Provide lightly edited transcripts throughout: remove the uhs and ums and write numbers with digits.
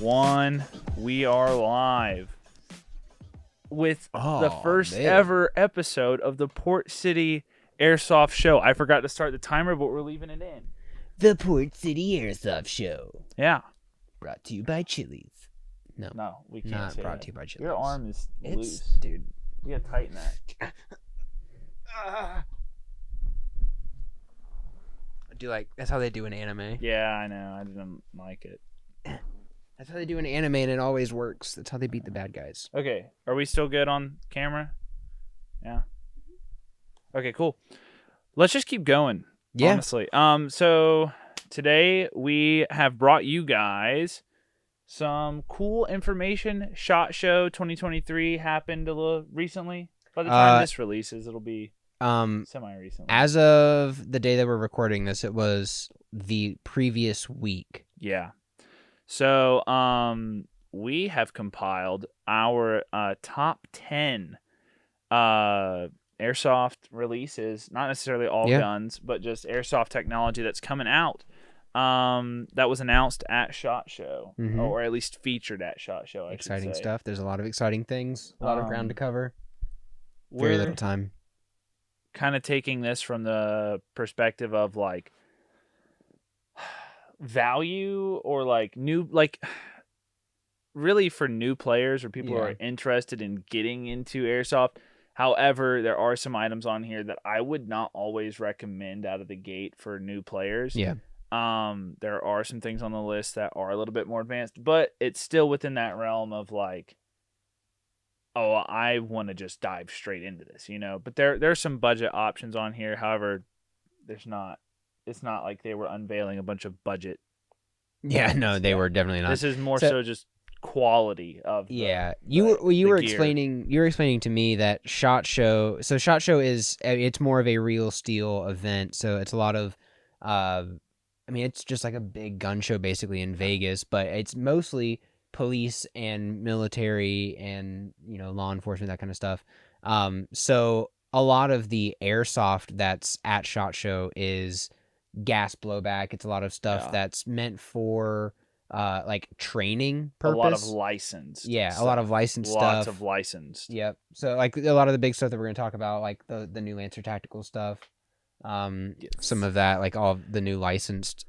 1. We are live with the first ever episode of the Port City Airsoft Show. I forgot to start the timer, but we're leaving it in. The Port City Airsoft Show. Yeah. Brought to you by Chili's. No, we can't Not say brought that. to you by Chili's. Your arm is loose. Dude. You gotta tighten that. That's how they do in anime. Yeah, I know. I didn't like it. That's how they do in anime, and it always works. That's how they beat the bad guys. Okay. Are we still good on camera? Yeah. Okay, cool. Let's just keep going. Yeah. Honestly. So today we have brought you guys some cool information. SHOT Show 2023 happened a little recently. By the time this releases, it'll be semi-recently. As of the day that we're recording this, it was the previous week. Yeah. So we have compiled our top 10 airsoft releases, not necessarily all guns, but just airsoft technology that's coming out. That was announced at SHOT Show, or at least featured at SHOT Show. Exciting stuff. There's a lot of exciting things. A lot of ground to cover. Very little time. Kind of taking this from the perspective of like value or like new, like really for new players or people who are interested in getting into airsoft. However, there are some items on here that I would not always recommend out of the gate for new players. Yeah. There are some things on the list that are a little bit more advanced, but it's still within that realm of like, oh, I want to just dive straight into this, you know. But there's some budget options on here. However, it's not like they were unveiling a bunch of budget. Yeah, no, they were definitely not. This is more so just quality of you were explaining to me that SHOT Show. So SHOT Show it's more of a real steel event. So it's a lot of it's just like a big gun show basically in Vegas, but it's mostly police and military and law enforcement, that kind of stuff. So a lot of the airsoft that's at SHOT Show is gas blowback. It's a lot of stuff that's meant for like training purpose. A lot of licensed. Yeah, stuff. A lot of licensed stuff. Lots of licensed. Yep. So like a lot of the big stuff that we're gonna talk about, like the new Lancer Tactical stuff. Some of that, like all of the new licensed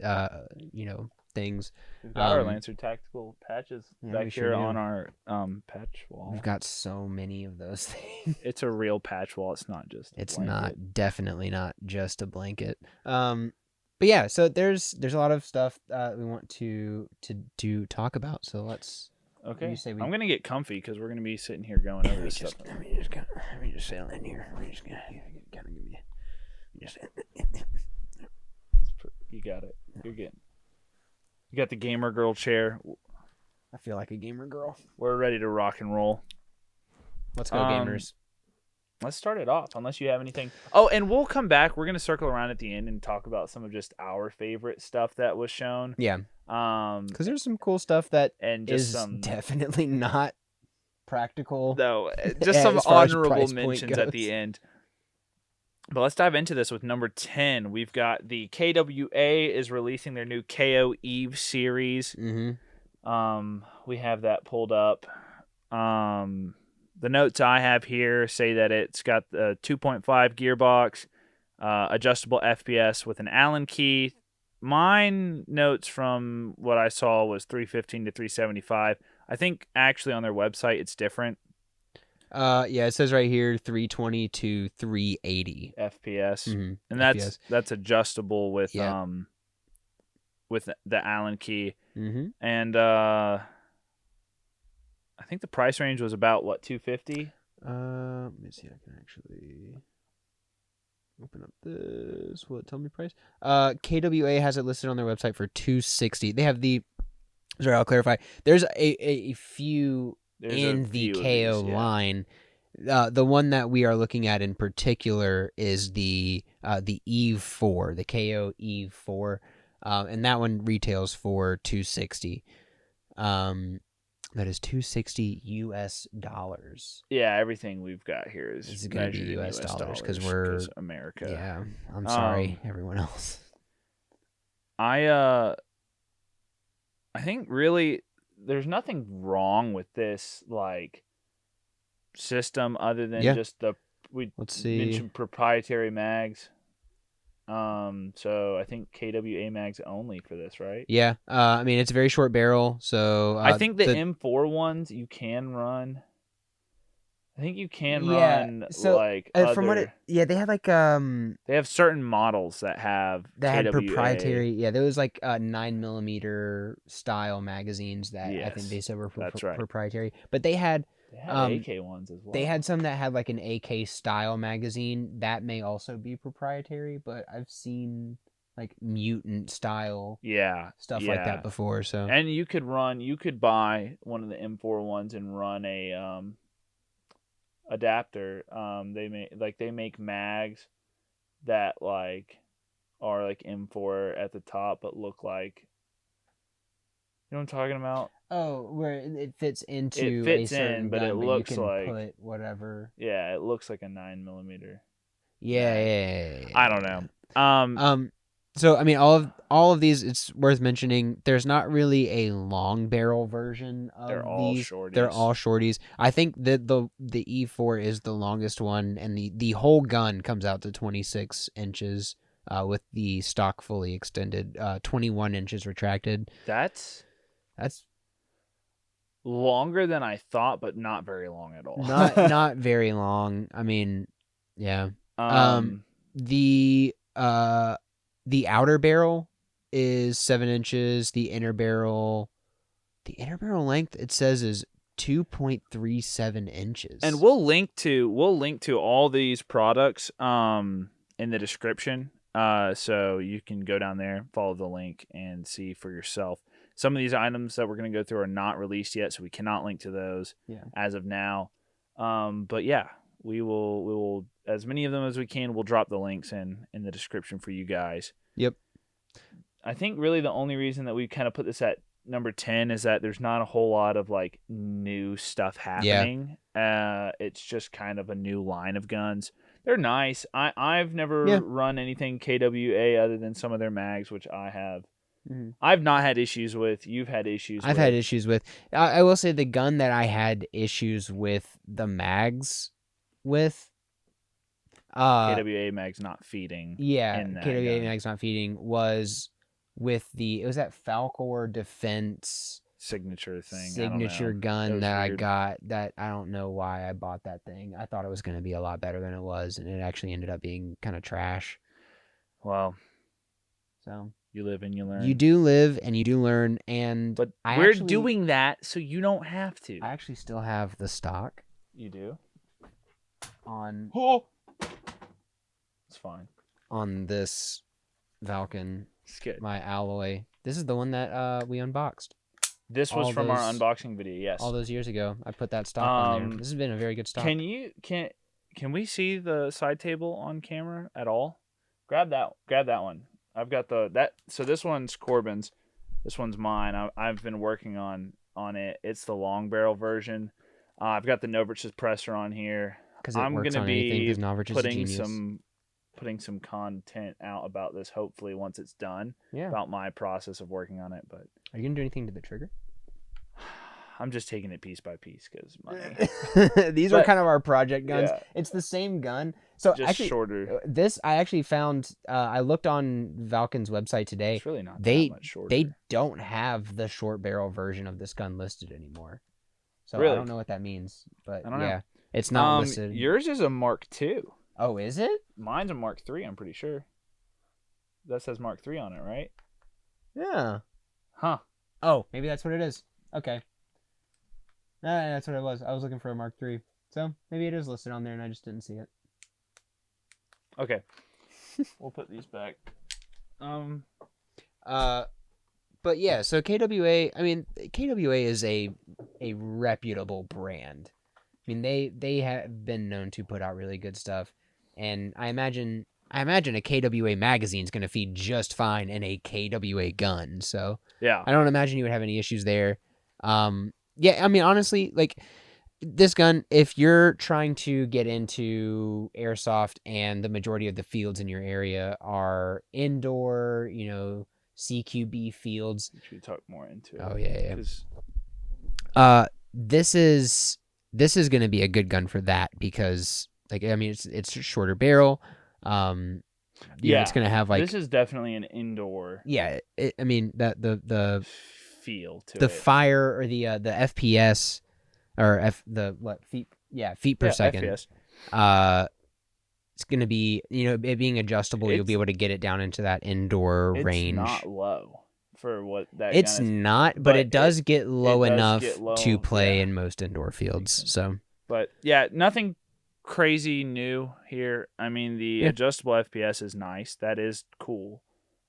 things. We've got our Lancer Tactical patches back here on our patch wall. We've got so many of those things. It's a real patch wall. It's not just a blanket. Definitely not just a blanket. But yeah, so there's a lot of stuff we want to talk about. So let's. Okay. I'm gonna get comfy because we're gonna be sitting here going over this stuff. Let me just sail in here. We're just gonna kind of give me. You got it. You're getting. You got the gamer girl chair. I feel like a gamer girl. We're ready to rock and roll. Let's go, gamers. Let's start it off, unless you have anything. Oh, and we'll come back. We're going to circle around at the end and talk about some of just our favorite stuff that was shown. Yeah. Because there's some cool stuff that is definitely not practical. No, just some honorable mentions at the end. But let's dive into this with number 10. We've got the KWA is releasing their new KO Eve series. We have that pulled up. The notes I have here say that it's got the 2.5 gearbox, adjustable FPS with an Allen key. Mine notes from what I saw was 315 to 375. I think actually on their website it's different. It says right here 320 to 380 FPS, and that's adjustable with the Allen key, and I think the price range was about what, 250. Let me see. I can actually open up this. Will it tell me price? KWA has it listed on their website for 260. They have the. Sorry, I'll clarify. There's a few. In the KO line. The one that we are looking at in particular is the Eve 4, the KO Eve 4, and that one retails for $260. That is $260 US. Yeah, everything we've got here is going to be US dollars because we're America. Yeah, I'm sorry, everyone else. I think really there's nothing wrong with this like system other than Yeah. just we Let's see. mentioned proprietary mags. So I think KWA mags only for this, right? Yeah. I mean, it's a very short barrel, so I think the M4 ones you can run. I think you can run so like from what they have like they have certain models that have that had KWA. proprietary. Yeah, there was like 9mm style magazines that I think Yes, they said were that's right. proprietary, but they had AK ones as well. They had some that had like an AK style magazine that may also be proprietary, but I've seen like mutant style stuff like that before. So and you could buy one of the M4 ones and run a adapter. They make mags that like are like M4 at the top but look like, you know what I'm talking about? Oh, where it fits into it fits a certain in, but gun, it looks you can like put whatever. Yeah, it looks like a 9mm. Yeah. I don't know. So I mean, all of these, it's worth mentioning. There's not really a long barrel version of They're all these. shorties. They're all shorties. I think that the E4 is the longest one, and the whole gun comes out to 26 inches with the stock fully extended, 21 inches retracted. That's That's longer than I thought, but not very long at all. not very long. I mean, yeah. The outer barrel is 7 inches. The inner barrel length, it says, is 2.37 inches. And we'll link to all these products in the description. So you can go down there, follow the link, and see for yourself. Some of these items that we're going to go through are not released yet, so we cannot link to those as of now. But yeah, we will as many of them as we can. We'll drop the links in the description for you guys. Yep. I think really the only reason that we kind of put this at number 10 is that there's not a whole lot of like new stuff happening. It's just kind of a new line of guns. They're nice. I've never run anything KWA other than some of their mags, which I have. Mm-hmm. I've not had issues with. You've had issues with. I've had issues with. I will say the gun that I had issues with the mags with. KWA mags not feeding. Yeah, KWA mags not feeding was with it was that Falcor Defense signature thing. Signature gun that I got. That I don't know why I bought that thing. I thought it was going to be a lot better than it was, and it actually ended up being kind of trash. Well, so you live and you learn. You do live and you do learn, but we're doing that so you don't have to. I actually still have the stock. You do? It's fine. On this Valken, it's good. My alloy. This is the one that we unboxed. This was from our unboxing video, yes. All those years ago, I put that stock on there. This has been a very good stock. Can we see the side table on camera at all? Grab that one. I've got so this one's Corbin's. This one's mine. I've been working on it. It's the long barrel version. I've got the Novritsch suppressor on here. I'm going to be putting some content out about this hopefully once it's done. Yeah. About my process of working on it. But are you going to do anything to the trigger? I'm just taking it piece by piece because money. These are kind of our project guns. Yeah. It's the same gun. So just actually, shorter. This I actually found. I looked on Valken's website today. It's really not that much shorter. They don't have the short barrel version of this gun listed anymore. So really? I don't know what that means, but I don't know. It's not listed. Yours is a Mark II. Oh, is it? Mine's a Mark III. I'm pretty sure. That says Mark III on it, right? Yeah. Huh. Oh, maybe that's what it is. Okay. That's what it was. I was looking for a Mark III. So maybe it is listed on there and I just didn't see it. Okay. We'll put these back. But yeah, so KWA, I mean, KWA is a reputable brand. I mean, they have been known to put out really good stuff. And I imagine a KWA magazine is going to feed just fine in a KWA gun. So yeah, I don't imagine you would have any issues there. Yeah, I mean, honestly, like this gun, if you're trying to get into airsoft and the majority of the fields in your area are indoor, CQB fields. Should we talk more into it? Oh, yeah. This is going to be a good gun for that because, like, I mean, it's a shorter barrel. It's going to have like this is definitely an indoor. Yeah, I mean that the feel to the it. fire or the FPS or feet per second. FPS. It's going to be, it being adjustable, you'll be able to get it down into that indoor range. It's not low for what that It's gun is. not, but it does get low enough to play yeah. in most indoor fields. So, but yeah, nothing crazy new here. I mean, the adjustable FPS is nice. That is cool.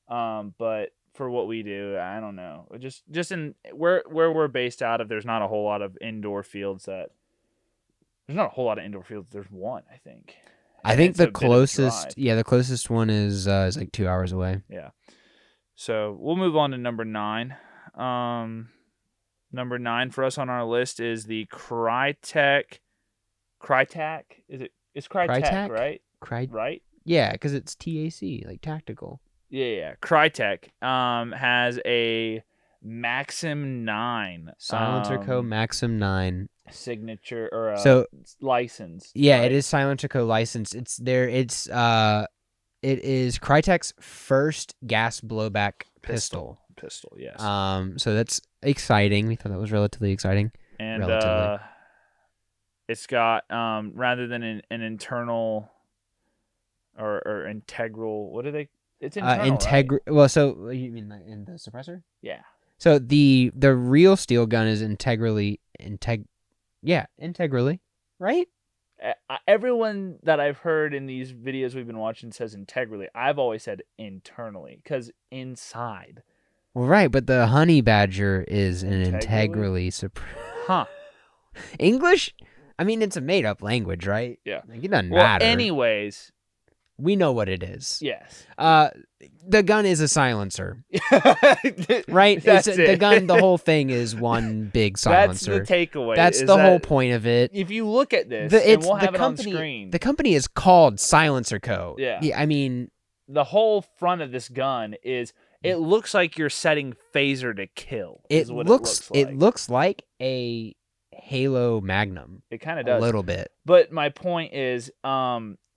But for what we do, I don't know. Just in where we're based out of, there's not a whole lot of indoor fields There's not a whole lot of indoor fields. There's one, I think. I think the closest one is like 2 hours away. Yeah. So we'll move on to number 9. Number 9 for us on our list is the Crytek. Crytek? It's Crytek, right? Right? Yeah, because it's TAC, like tactical. Yeah. Crytek has a Maxim 9. SilencerCo Maxim 9. Signature or license. Yeah, right? It is SilencerCo licensed. It is Crytek's first gas blowback pistol. Yes. So that's exciting. We thought that was relatively exciting. And it's got rather than an internal or integral. What are they? It's internal. Right? Well, so you mean in the suppressor? Yeah. So the real steel gun is integrally, right? Everyone that I've heard in these videos we've been watching says integrally. I've always said internally because inside. Well, right, but the honey badger is an integrally Huh. English? I mean, it's a made-up language, right? Yeah. Like, it doesn't matter. Anyways. We know what it is. Yes. The gun is a silencer. Right? The gun, the whole thing is one big silencer. That's the takeaway. That's the whole point of it. If you look at this, and we'll have it on screen. The company is called SilencerCo. Yeah. I mean, the whole front of this gun is, it looks like you're setting phaser to kill. It looks like a Halo Magnum. It kind of does. A little bit. But my point is,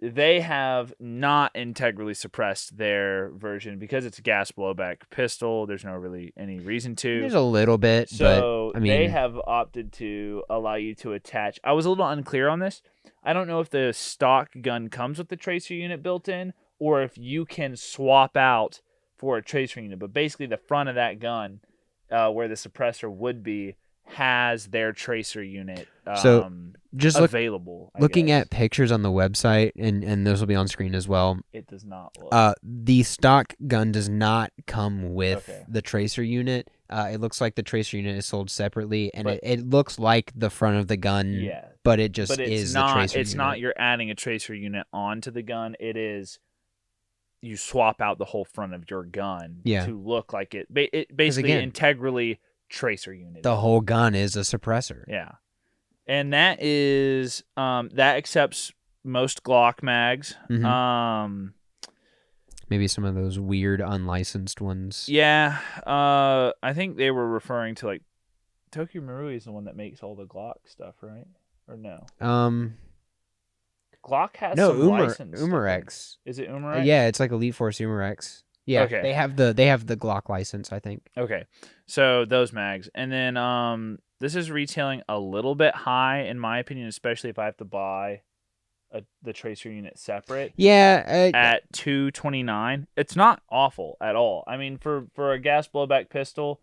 they have not integrally suppressed their version because it's a gas blowback pistol. There's no really any reason to. There's a little bit, so but I mean, they have opted to allow you to attach. I was a little unclear on this. I don't know if the stock gun comes with the tracer unit built in or if you can swap out for a tracer unit. But basically, the front of that gun, where the suppressor would be, has their tracer unit just available. Looking at pictures on the website, and this will be on screen as well. It does not look. The stock gun does not come with the tracer unit. It looks like the tracer unit is sold separately, and it looks like the front of the gun. Yeah, but it just is the tracer unit. It's not you're adding a tracer unit onto the gun. It is you swap out the whole front of your gun to look like it. It basically integrally tracer unit. The whole gun is a suppressor. Yeah. And that is that accepts most Glock mags. Mm-hmm. Maybe some of those weird unlicensed ones. Yeah. I think they were referring to like Tokyo Marui is the one that makes all the Glock stuff, right? Or no? Glock has some license. Umarex. Is it Umarex? Yeah, it's like Elite Force Umarex. Yeah, okay. They have the Glock license, I think. Okay, so those mags, and then this is retailing a little bit high in my opinion, especially if I have to buy the tracer unit separate. Yeah, at $229, it's not awful at all. I mean, for a gas blowback pistol,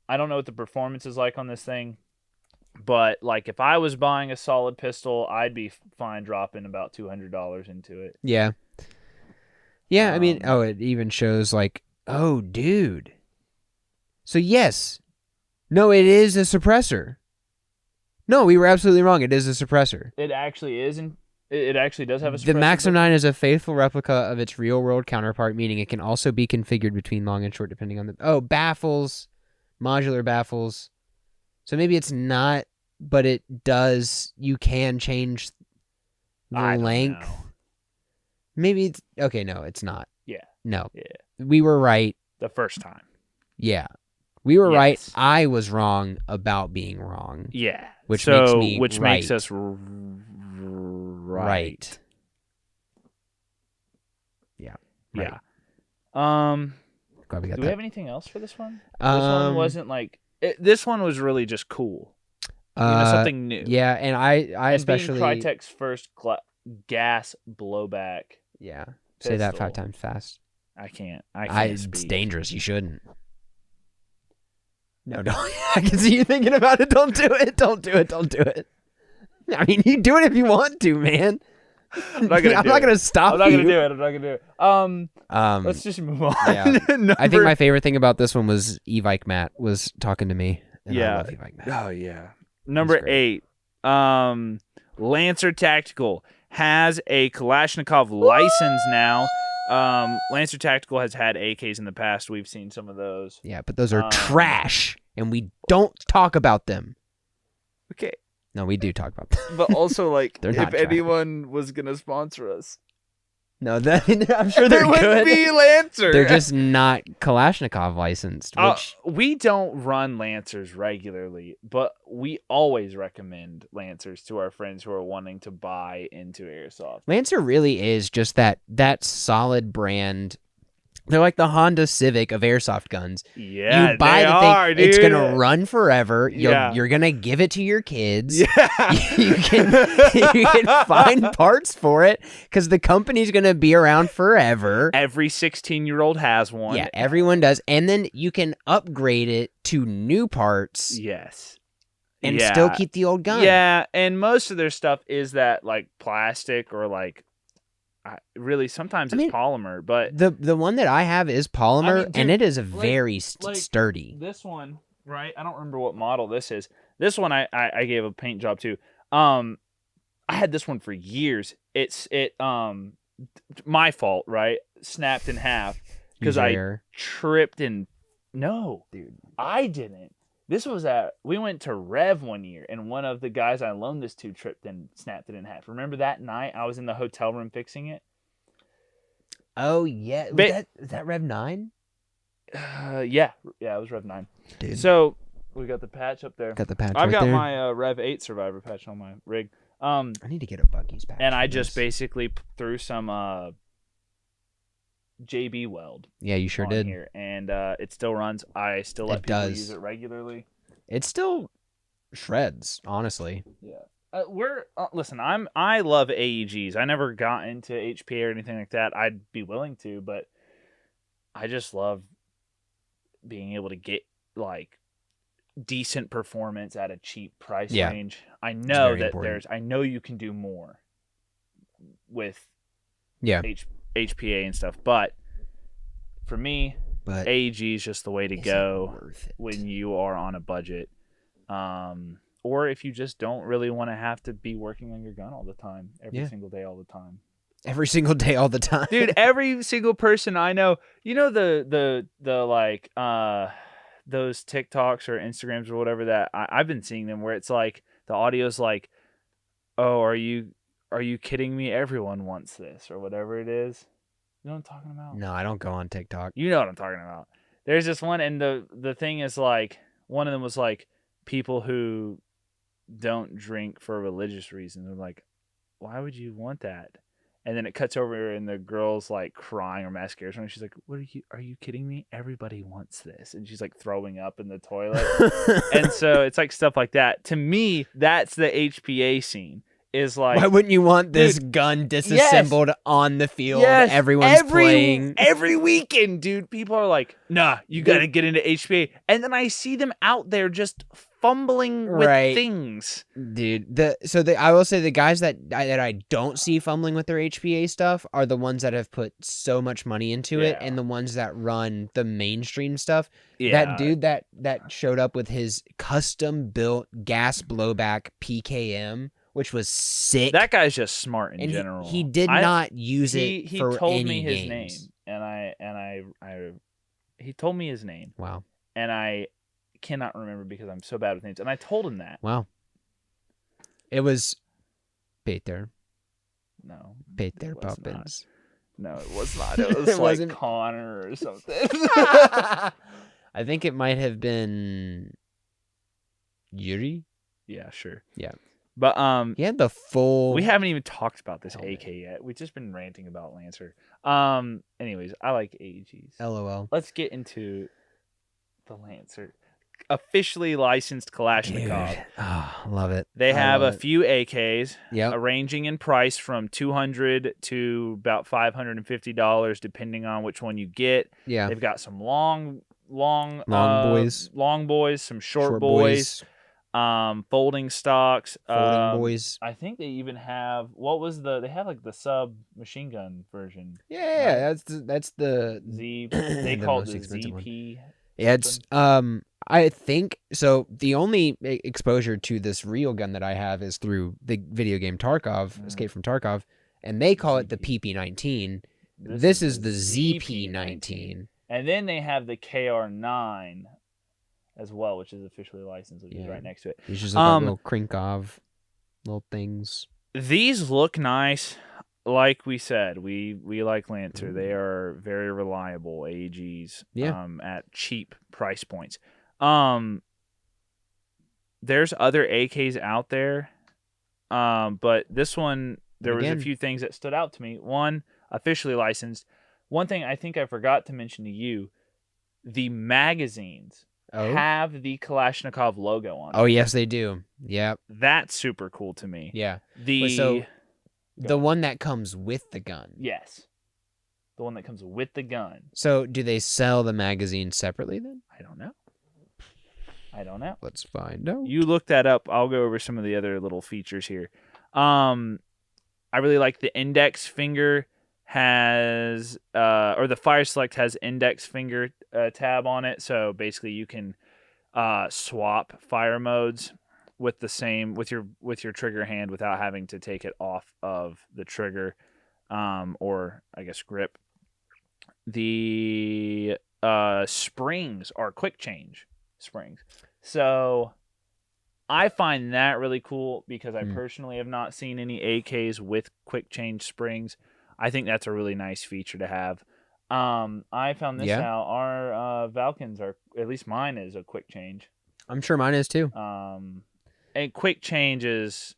I don't know what the performance is like on this thing, but like if I was buying a solid pistol, I'd be fine dropping about $200 into it. Yeah. Yeah, I mean, it even shows like, oh, dude. So yes. No, it is a suppressor. No, we were absolutely wrong. It is a suppressor. It actually is, and it actually does have a suppressor. The Maxim 9 is a faithful replica of its real-world counterpart, meaning it can also be configured between long and short depending on the... Oh, baffles. Modular baffles. So maybe it's not, but it does... You can change the length. Know. Maybe it's... Okay, no, it's not. Yeah. No. Yeah. We were right. The first time. Yeah. We were right. Yes. I was wrong about being wrong. Yeah. Which makes me which right. makes us right. Right. Yeah. Right. Yeah. Glad we got Do that. we have anything else for this one? This one wasn't like this one was really just cool. Something new. Yeah, and I especially being Crytek's first gas blowback. Yeah. Say that 5 pistol. times fast. I can't It's speak. dangerous. You shouldn't. No, don't. I can see you thinking about it. Don't do it. Don't do it. Don't do it. I mean, you do it if you want to, man. I'm not gonna stop I'm not you. gonna do it. I'm not gonna do it. Let's just move on. Yeah. I think my favorite thing about this one was Evike Matt was talking to me. And I love Evike Matt. Oh yeah. Number 8. Lancer Tactical has a Kalashnikov license now. Lancer Tactical has had AKs in the past. We've seen some of those. Yeah, but those are trash, and we don't talk about them. Okay. No, we do talk about them. But also, like, They're if not trash. anyone was gonna sponsor us, no, I'm sure they're it would good. be Lancer. They're just not Kalashnikov licensed, which we don't run Lancers regularly, but we always recommend Lancers to our friends who are wanting to buy into Airsoft. Lancer really is just that solid brand. They're like the Honda Civic of Airsoft guns. Yeah, you buy they the thing, are, dude. it's gonna run forever. Yeah. You're gonna give it to your kids. Yeah. you can find parts for it because the company's gonna be around forever. Every 16-year-old has one. Yeah, everyone does, and then you can upgrade it to new parts. Yes. And still keep the old gun. Yeah, and most of their stuff is that like plastic or like really sometimes it's polymer, but the one that I have is polymer, dude, and it is very sturdy. This one, right? I don't remember what model this is. This one I gave a paint job to. I had this one for years. It my fault, right? Snapped in half because I tripped and no, dude, I didn't. This was we went to Rev one year, and one of the guys I loaned this to tripped and snapped it in half. Remember that night I was in the hotel room fixing it? Oh, yeah. Was that Rev 9? Yeah, it was Rev 9. Dude. So we got the patch up there. Got the patch I've right got there. my Rev 8 Survivor patch on my rig. I need to get a Bucky's patch. And I just basically threw some JB weld. Yeah, you sure did. Here, and it still runs. I still let people use it regularly. It still shreds, honestly. Yeah. Listen. I love AEGs. I never got into HPA or anything like that. I'd be willing to, but I just love being able to get like decent performance at a cheap price range. I know that I know you can do more with HPA and stuff, but for me, AEG is just the way to go when you are on a budget. Or if you just don't really want to have to be working on your gun all the time, every single day, all the time. Every single day, all the time. Dude, every single person I know, you know the like those TikToks or Instagrams or whatever that I've been seeing them where it's like the audio's like, "Oh, are you kidding me? Everyone wants this," or whatever it is. You know what I'm talking about? No, I don't go on TikTok. You know what I'm talking about. There's this one, and the thing is like, one of them was like, people who don't drink for religious reasons. They're like, why would you want that? And then it cuts over and the girl's like crying or mascara or something. She's like, are you kidding me? Everybody wants this. And she's like throwing up in the toilet. And so it's like stuff like that. To me, that's the HPA scene. Is like, why wouldn't you want this gun disassembled on the field? Everyone's playing every weekend, dude. People are like, nah, you got to get into HPA. And then I see them out there just fumbling with things. Dude, I will say the guys that I don't see fumbling with their HPA stuff are the ones that have put so much money into it, and the ones that run the mainstream stuff. Yeah. That dude that showed up with his custom built gas blowback PKM, which was sick. That guy's just smart in general. He did not use it for He told any me his games. name, and he told me his name. Wow. And I cannot remember because I'm so bad with names. And I told him that. Wow. It was Peter. No. Peter Poppins. No, it was not. It was like Connor or something. I think it might have been Yuri. Yeah, sure. Yeah. But He had the full. we haven't even talked about this helmet. AK yet. We've just been ranting about Lancer. Anyways, I like AGs. LOL. Let's get into the Lancer. Officially licensed Kalashnikov. Dude. Oh, love it. They I have a love it. few AKs, Yep. ranging in price from $200 to about $550, depending on which one you get. Yeah. They've got some long boys. long boys, some short boys, folding stocks, folding boys. I think they even have they have like the sub machine gun version. Yeah, right? that's the Z. They the call it most the expensive one. ZP. Yeah, it's I think so. The only exposure to this real gun that I have is through the video game Tarkov, Escape from Tarkov, and they call it the PP-19. This is the ZP-19. And then they have the KR9 as well, which is officially licensed, which is Yeah. right next to it. These just look like little Krinkov little things. These look nice. Like we said, we like Lancer. They are very reliable AGs. Yeah. At cheap price points. There's other AKs out there, but this one there was a few things that stood out to me. One, officially licensed. One thing I think I forgot to mention to you, the magazines have the Kalashnikov logo on them. Oh yes, they do. Yep. That's super cool to me. Yeah. The one that comes with the gun. Yes. The one that comes with the gun. So do they sell the magazine separately then? I don't know. Let's find out. You look that up. I'll go over some of the other little features here. I really like the index finger has or the fire select has index finger tab on it. So basically you can swap fire modes with your trigger hand without having to take it off of the trigger or I guess grip. The springs are quick change springs. So I find that really cool because I personally have not seen any AKs with quick change springs. I think that's a really nice feature to have. I found this out. Our Valkyns are, at least mine is a quick change. I'm sure mine is too. And quick change is,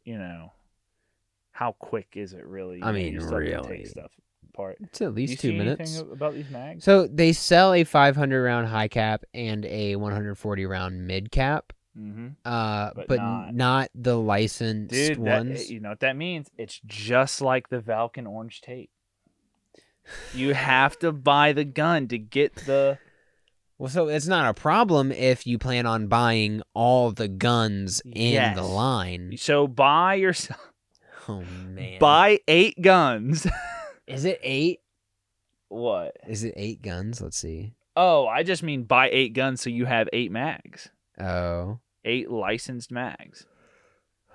how quick is it really? I mean, you still have to really. take stuff apart. It's at least Do you 2 see minutes. anything about these mags? So they sell a 500 round high cap and a 140 round mid cap. Mm-hmm. But not the licensed ones. You know what that means? It's just like the Valken orange tape. You have to buy the gun to get the. Well, so it's not a problem if you plan on buying all the guns in the line. So buy yourself. Oh man. Buy 8 guns. Is it 8? What? Is it 8 guns? Let's see. Oh, I just mean buy 8 guns so you have 8 mags. Oh. 8 licensed mags.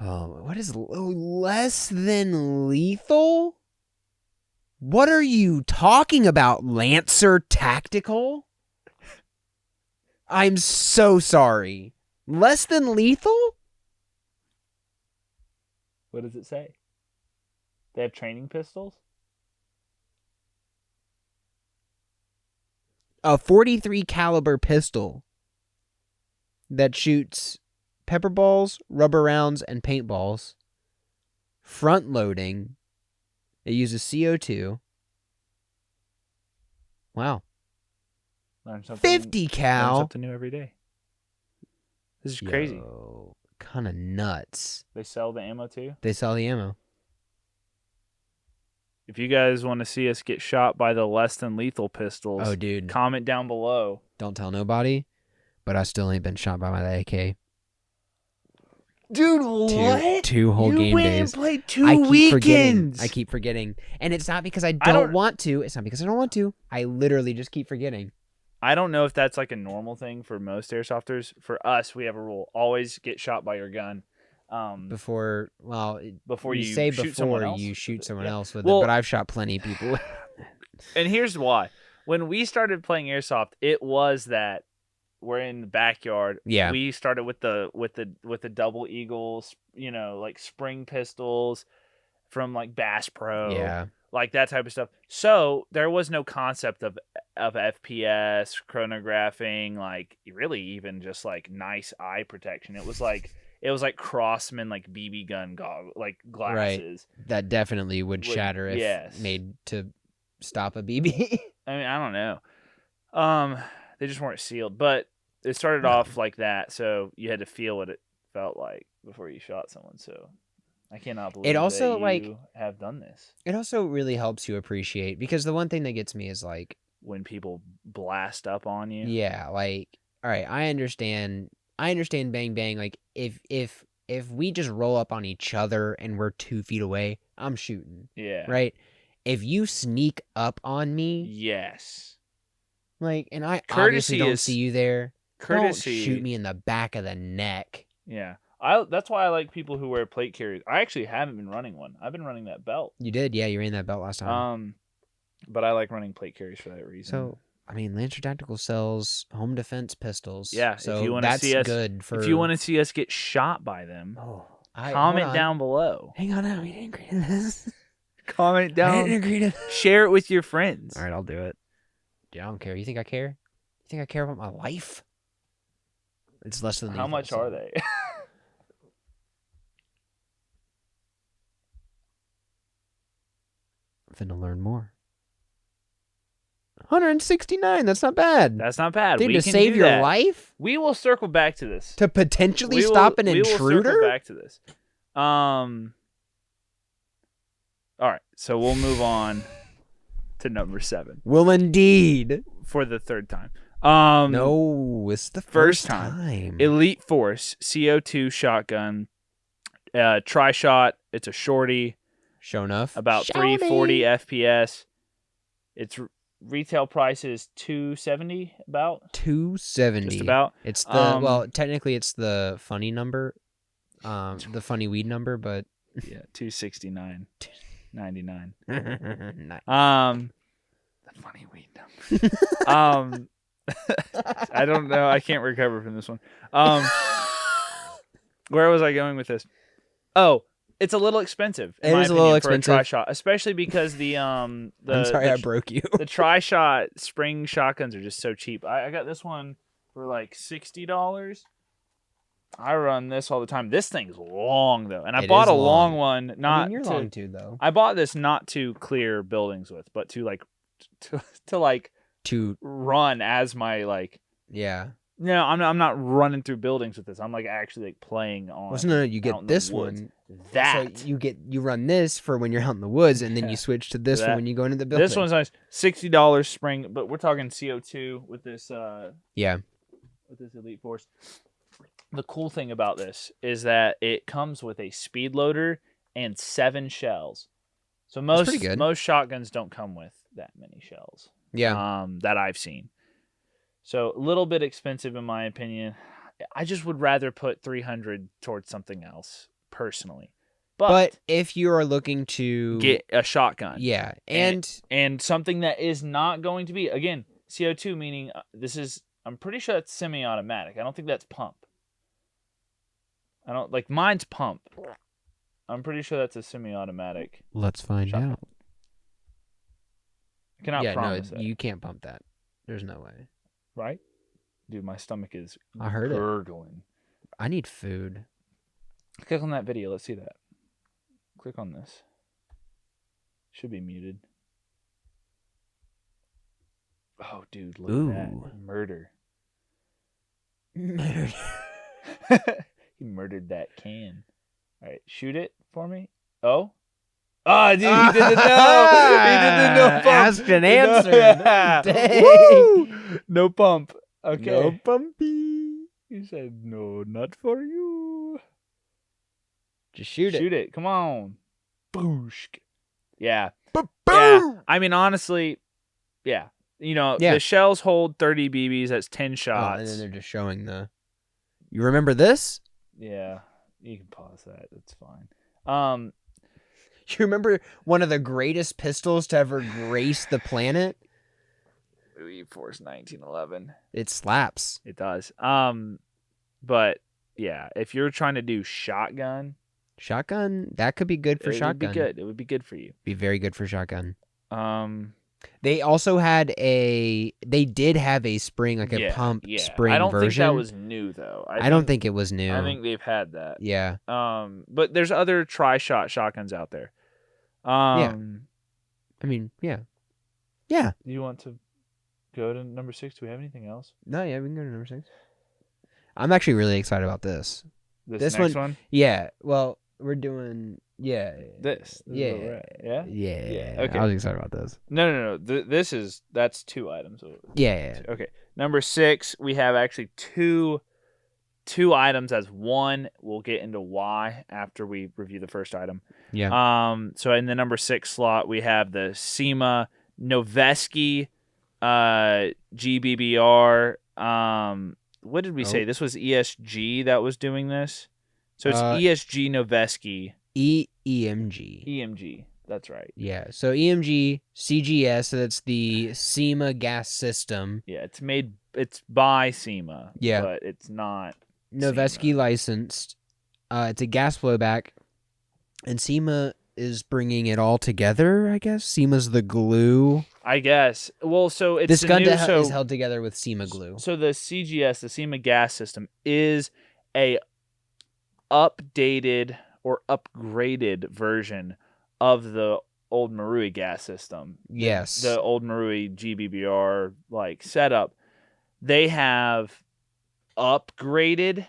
Oh, what is less than lethal? What are you talking about, Lancer Tactical? I'm so sorry. Less than lethal? What does it say? They have training pistols? A .43 caliber pistol that shoots pepper balls, rubber rounds, and paintballs. Front loading. It uses CO2. Wow. Learn something, 50 cal. Learn something new every day. This is crazy. Kind of nuts. They sell the ammo too? They sell the ammo. If you guys want to see us get shot by the less than lethal pistols, dude, comment down below. Don't tell nobody, but I still ain't been shot by my AK. Dude, what? Two whole game days. You went and played 2 weekends. I keep forgetting. And it's not because I don't want to. It's not because I don't want to. I literally just keep forgetting. I don't know if that's like a normal thing for most airsofters. For us, we have a rule. Always get shot by your gun. Before you shoot someone else. You shoot someone else with it, but I've shot plenty of people. And here's why. When we started playing airsoft, it was that we're in the backyard. Yeah. We started with the double eagles, like spring pistols, from like Bass Pro. Yeah. Like that type of stuff. So there was no concept of FPS, chronographing, like really even just like nice eye protection. It was like Crossman like BB gun like glasses. Right. That definitely would shatter if made to stop a BB. I mean, I don't know. They just weren't sealed, but it started off like that, so you had to feel what it felt like before you shot someone. So I cannot believe it also that you have done this. It also really helps you appreciate, because the one thing that gets me is like when people blast up on you. Yeah, like, all right, I understand bang bang. Like if we just roll up on each other and we're 2 feet away, I'm shooting. Yeah. Right. If you sneak up on me, yes. Like, and I obviously don't see you there. Courtesy. Don't shoot me in the back of the neck. Yeah. That's why I like people who wear plate carriers. I actually haven't been running one. I've been running that belt. You did, yeah. You ran that belt last time. But I like running plate carriers for that reason. So, I mean, Lancer Tactical sells home defense pistols. Yeah. So if you want that's to see us, good for. If you want to see us get shot by them, comment down below. Hang on, we didn't agree to this. Comment down. I didn't agree to. Share it with your friends. All right, I'll do it. Dude, I don't care. You think I care? You think I care about my life? It's less than. How much are they? I'm finna learn more. 169. That's not bad. That's not bad. Dude, we to can save do your that. life? We will circle back to this. To potentially stop an intruder? We will circle back to this. All right. So we'll move on to number 7. Will indeed. For the third time. No, it's the first time. Elite Force CO2 shotgun. Tri-shot. It's a shorty. Show enough. About 340 FPS. Its retail price is $270. About $270. Just about. It's the well, technically it's the funny number, the funny weed number, but yeah, $269.99. The funny weed number. I don't know. I can't recover from this one. Where was I going with this? Oh, it's a little expensive. It is a little expensive for a tri-shot, especially because I'm sorry I broke you. The tri-shot spring shotguns are just so cheap. I got this one for like $60. I run this all the time. This thing's long though, and I bought a long one. You're long too, though. I bought this not to clear buildings with, but to run as my like. Yeah. No, I'm not running through buildings with this. I'm like actually like playing on. Well, no, you get this one. That so you run this for when you're out in the woods, and then you switch to this for when you go into the building. This one's nice, $60 spring, but we're talking CO2 with this. With this Elite Force. The cool thing about this is that it comes with a speed loader and 7 shells. So most shotguns don't come with that many shells. Yeah. That I've seen. So a little bit expensive in my opinion. I just would rather put $300 towards something else personally. But if you are looking to get a shotgun, yeah, and something that is not going to be, again, CO2, meaning this is, I'm pretty sure that's semi-automatic. I don't think that's pump. I don't like mine's pump. I'm pretty sure that's a semi-automatic. Let's find shotgun. out. I cannot promise that. You can't pump that. There's no way. Right? Dude, my stomach is gurgling. I need food. Click on that video. Let's see that. Click on this. Should be muted. Oh, dude, look at that. Murder. He murdered that can. All right, shoot it for me. Oh. Oh, dude, he didn't know. He didn't know pump. Asked and answered. Dang. Woo! No pump. Okay. No pumpy. He said, no, not for you. Just shoot it. Shoot it. Come on. Boosh. Yeah. Boom. Yeah. I mean, honestly, yeah. You know, the shells hold 30 BBs. That's 10 shots. And then they're just showing the... You remember this? Yeah. You can pause that. That's fine. You remember one of the greatest pistols to ever grace the planet? Force 1911. It slaps. It does. But yeah, if you're trying to do shotgun, Shotgun, that could be good for shotgun. It would be good. It would be good for you. Be very good for shotgun. They also they did have a spring, like a pump spring version. I don't think that was new though. I don't think it was new. I think they've had that. Yeah. But there's other tri-shot shotguns out there. Yeah. I mean, yeah. Yeah. Do you want to go to number 6? Do we have anything else? No, yeah, we can go to number 6. I'm actually really excited about this. This next one? Yeah. Well, we're doing this yeah. Is where we're at. Yeah. Okay. I was excited about this. No. That's 2 items. Yeah. Okay. Number 6, we have actually two items as one. We'll get into why after we review the first item. Yeah. So in the number 6 slot, we have the EMG Noveske GBBR. What did we say? This was ESG that was doing this. So it's ESG Noveske. EMG. EMG. That's right. Yeah. So EMG CGS. So that's the SEMA gas system. Yeah. It's by SEMA. Yeah. But it's not Noveske licensed. It's a gas blowback, and SEMA is bringing it all together. I guess SEMA's the glue. I guess. Well, so it's this gun is held together with SEMA glue. So the CGS, the SEMA gas system, is a updated or upgraded version of the old Marui gas system. Yes. The old Marui GBBR setup. They have upgraded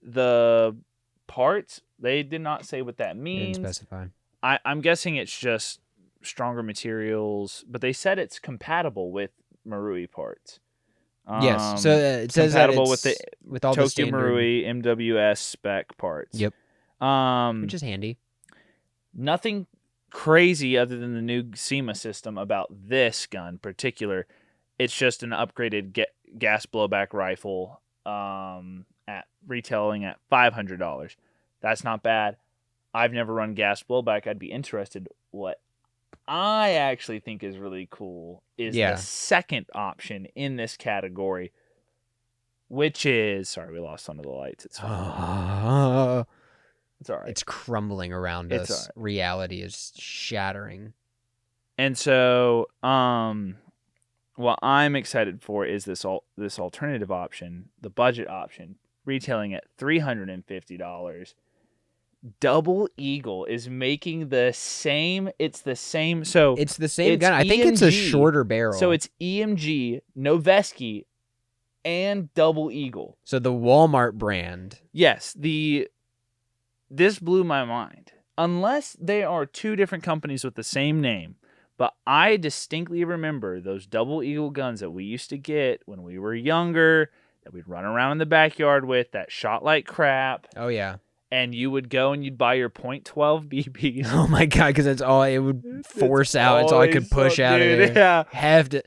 the parts. They did not say what that means. Didn't specify. I'm guessing it's just stronger materials, but they said it's compatible with Marui parts. Yes, so it says that it's with all Tokyo the standard Marui MWS spec parts. Yep. Which is handy. Nothing crazy other than the new SEMA system about this gun in particular. It's just an upgraded gas blowback rifle at retailing at $500. That's not bad. I've never run gas blowback. I'd be interested. What I actually think is really cool is the second option in this category, which is... Sorry, we lost some of the lights. It's fine. It's all right. It's crumbling around us. Right. Reality is shattering. And so, what I'm excited for is this alternative option, the budget option, retailing at $350. Double Eagle is making the same. It's the same. So it's the same gun. I think it's a shorter barrel. So it's EMG, Noveske, and Double Eagle. So the Walmart brand. Yes. This blew my mind. Unless they are 2 different companies with the same name. But I distinctly remember those Double Eagle guns that we used to get when we were younger, that we'd run around in the backyard with, that shot like crap. Oh, yeah. And you would go and you'd buy your .12 BBs. Oh my god, because that's all it would force out. It's all I could push out of there. Yeah. Have to.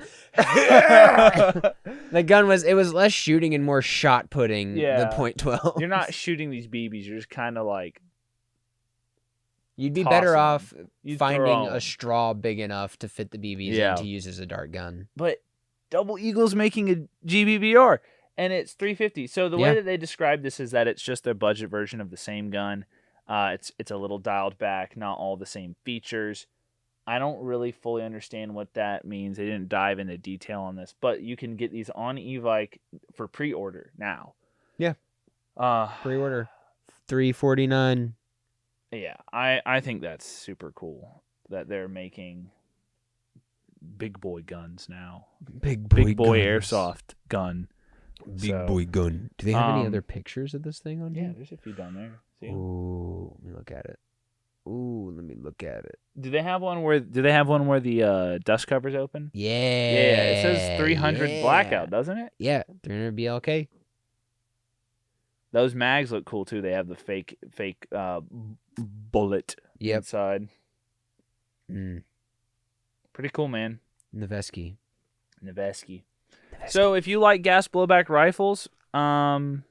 The gun was less shooting and more shot putting. Yeah. The .12. You're not shooting these BBs. You're just kind of like. You'd be better off finding a straw big enough to fit the BBs and to use as a dart gun. But Double Eagle's making a GBBR. And it's $350. So the way that they describe this is that it's just their budget version of the same gun. It's a little dialed back, not all the same features. I don't really fully understand what that means. They didn't dive into detail on this, but you can get these on Evike for pre-order now. Yeah. Pre-order $349. Yeah, I think that's super cool that they're making big boy guns now. Big boy airsoft gun. Big boy gun. Do they have any other pictures of this thing on here? Yeah, there's a few down there. Ooh, let me look at it. Do they have one where the dust cover's open? Yeah. Yeah, it says 300 blackout, doesn't it? Yeah, 300 BLK. Those mags look cool too. They have the fake bullet inside. Pretty cool, man. Noveske. So if you like gas blowback rifles, there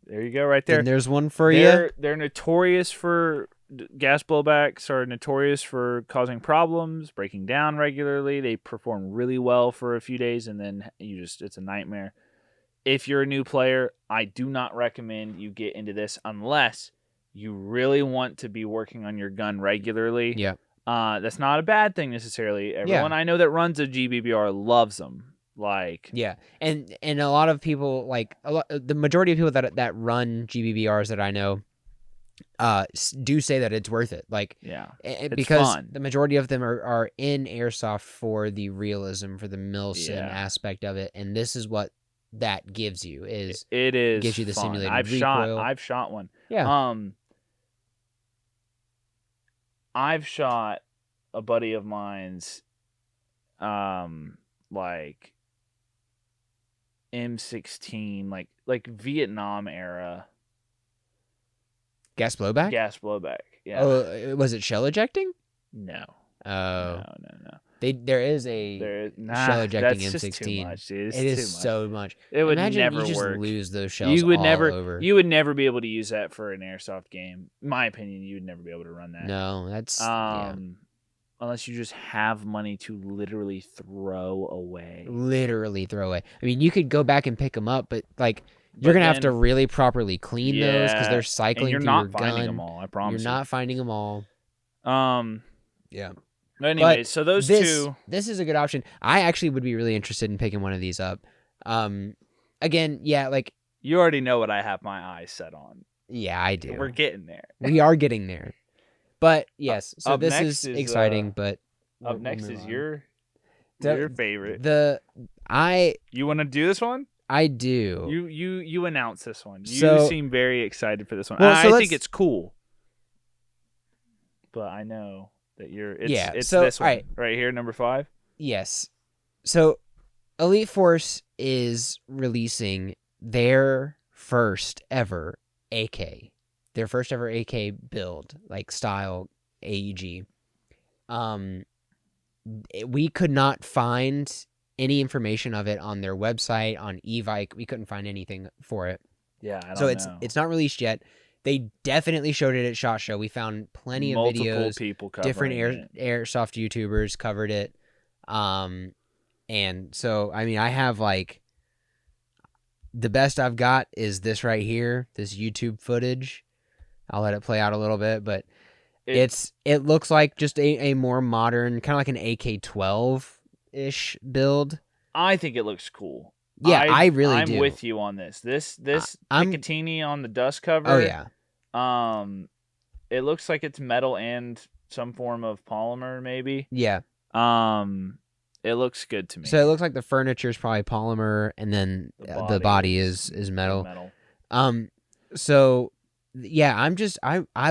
you go right there. And there's one for you. They're notorious for gas blowbacks, are notorious for causing problems, breaking down regularly. They perform really well for a few days, and then it's a nightmare. If you're a new player, I do not recommend you get into this unless you really want to be working on your gun regularly. Yeah. That's not a bad thing necessarily. Everyone I know that runs a GBBR loves them. Like, yeah, and a lot of people, like the majority of people that run GBBRs that I know, do say that it's worth it. Like, it's because fun. the majority of them are in Airsoft for the realism, for the milsim aspect of it, and this is what that gives you. Gives you the fun. simulated recoil. I've shot one. Yeah. I've shot a buddy of mine's, like M16, like Vietnam era Gas blowback. Yeah. Oh, was it shell ejecting? No. Oh. No. There is shell ejecting M16. Just too much, dude. It is so much. It would Imagine never you just work. lose those shells. You would all never. over. You would never be able to use that for an airsoft game. In my opinion, you would never be able to run that. No, that's unless you just have money to literally throw away. I mean, you could go back and pick them up, but like you're gonna have to really properly clean those because they're cycling and through your gun. You're not finding them all. I promise. You're not finding them all. Yeah. But anyways, so those two. This is a good option. I actually would be really interested in picking one of these up. Again, yeah, like you already know what I have my eyes set on. Yeah, I do. We're getting there. We are getting there. But yes, so this is exciting. But up next is your favorite. You want to do this one? I do. You announce this one. You seem very excited for this one. Well, I think it's cool. But I know that it's this one right here, number 5. Yes. So Elite Force is releasing their first ever AK. Their first ever AK build, like style AEG. We could not find any information of it on their website, on Evike. We couldn't find anything for it. Yeah, I don't know. It's not released yet. They definitely showed it at SHOT Show. We found plenty of videos. People different airsoft YouTubers covered it. And so, I mean, I have like the best I've got is this right here, this YouTube footage. I'll let it play out a little bit, but it looks like just a more modern, kind of like an AK-12-ish build. I think it looks cool. Yeah, I really do. I'm with you on this. This Picatinny on the dust cover. Oh yeah. It looks like it's metal and some form of polymer, maybe. Yeah. It looks good to me. So it looks like the furniture is probably polymer, and then the body is metal. So yeah, I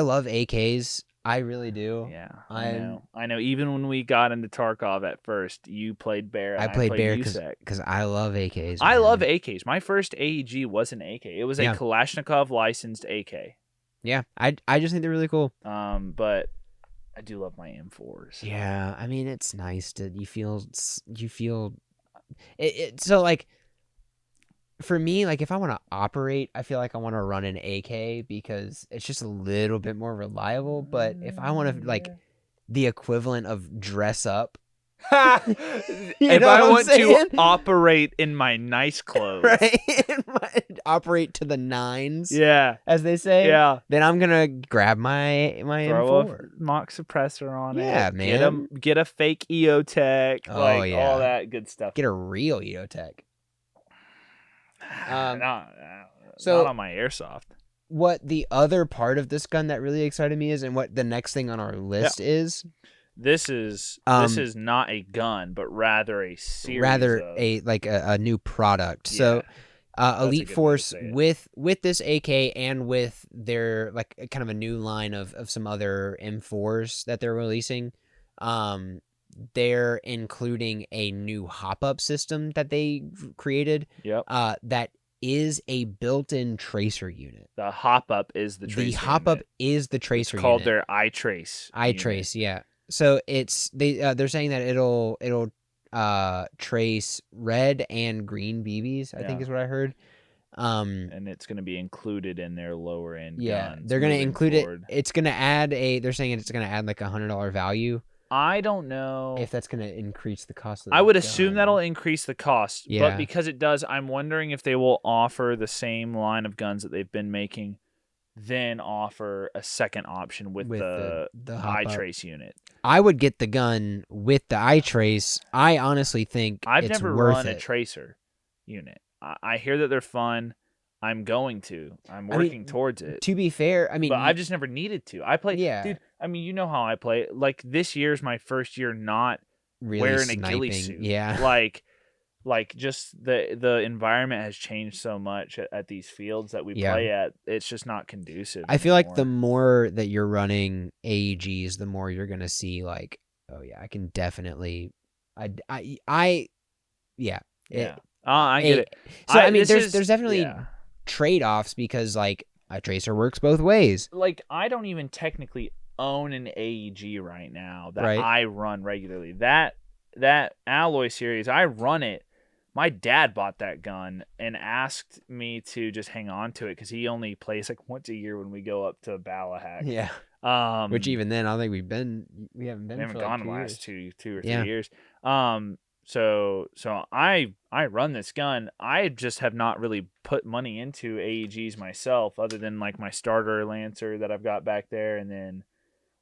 love AKs. I really do. Yeah, I know. Even when we got into Tarkov at first, you played Bear. And I played Bear because I love AKs. I love AKs. My first AEG was an AK. It was a Kalashnikov licensed AK. Yeah, I just think they're really cool. But I do love my M4s. Yeah, I mean it's nice to you feel it. So like for me, like if I want to operate, I feel like I want to run an AK because it's just a little bit more reliable. But if I want to like the equivalent of dress up, if I want to operate in my nice clothes, right? Operate to the nines, as they say, then I'm gonna grab my throw M4, a mock suppressor on it, man. Get a fake EOTech, all that good stuff. Get a real EOTech. Not on my Airsoft. What the other part of this gun that really excited me is, and what the next thing on our list is. This is not a gun, but rather a series. A new product. Yeah. So, Elite Force with this AK and with their like kind of a new line of some other M4s that they're releasing, they're including a new hop-up system that they created. Yep. That is a built-in tracer unit. The hop-up is the tracer. The hop-up is the tracer unit. Called their iTrace. iTrace, yeah. So they're saying that it'll trace red and green BBs. I think is what I heard. And it's going to be included in their lower end. Yeah, guns they're going to include forward. it. It's going to add they're saying it's going to add like $100 value. I don't know if that's going to increase the cost of I would assume that'll increase the cost. Yeah. But because it does, I'm wondering if they will offer the same line of guns that they've been making then offer a second option with the eye trace unit. I would get the gun with the eye trace. I honestly think I've it's never worth run a it. tracer unit. I hear that they're fun. I'm going to. I'm working towards it. To be fair, I mean, but I've just never needed to. I play, Yeah. dude. I mean, you know how I play. Like this year's my first year not really wearing sniping. a ghillie suit. Yeah. Like just the environment has changed so much at these fields that we play at. It's just not conducive. I feel like the more that you're running AEGs, the more you're gonna see like, oh yeah, I can definitely, yeah. I get it. So I mean, there's definitely trade-offs because like a tracer works both ways. Like I don't even technically own an AEG right now that I run regularly. That alloy series, I run it. My dad bought that gun and asked me to just hang on to it because he only plays like once a year when we go up to Ballahack. Yeah. Which even then, I don't think we haven't been. We haven't gone like the last 2 or 3 Yeah. years. So I run this gun. I just have not really put money into AEGs myself, other than like my starter Lancer that I've got back there, and then.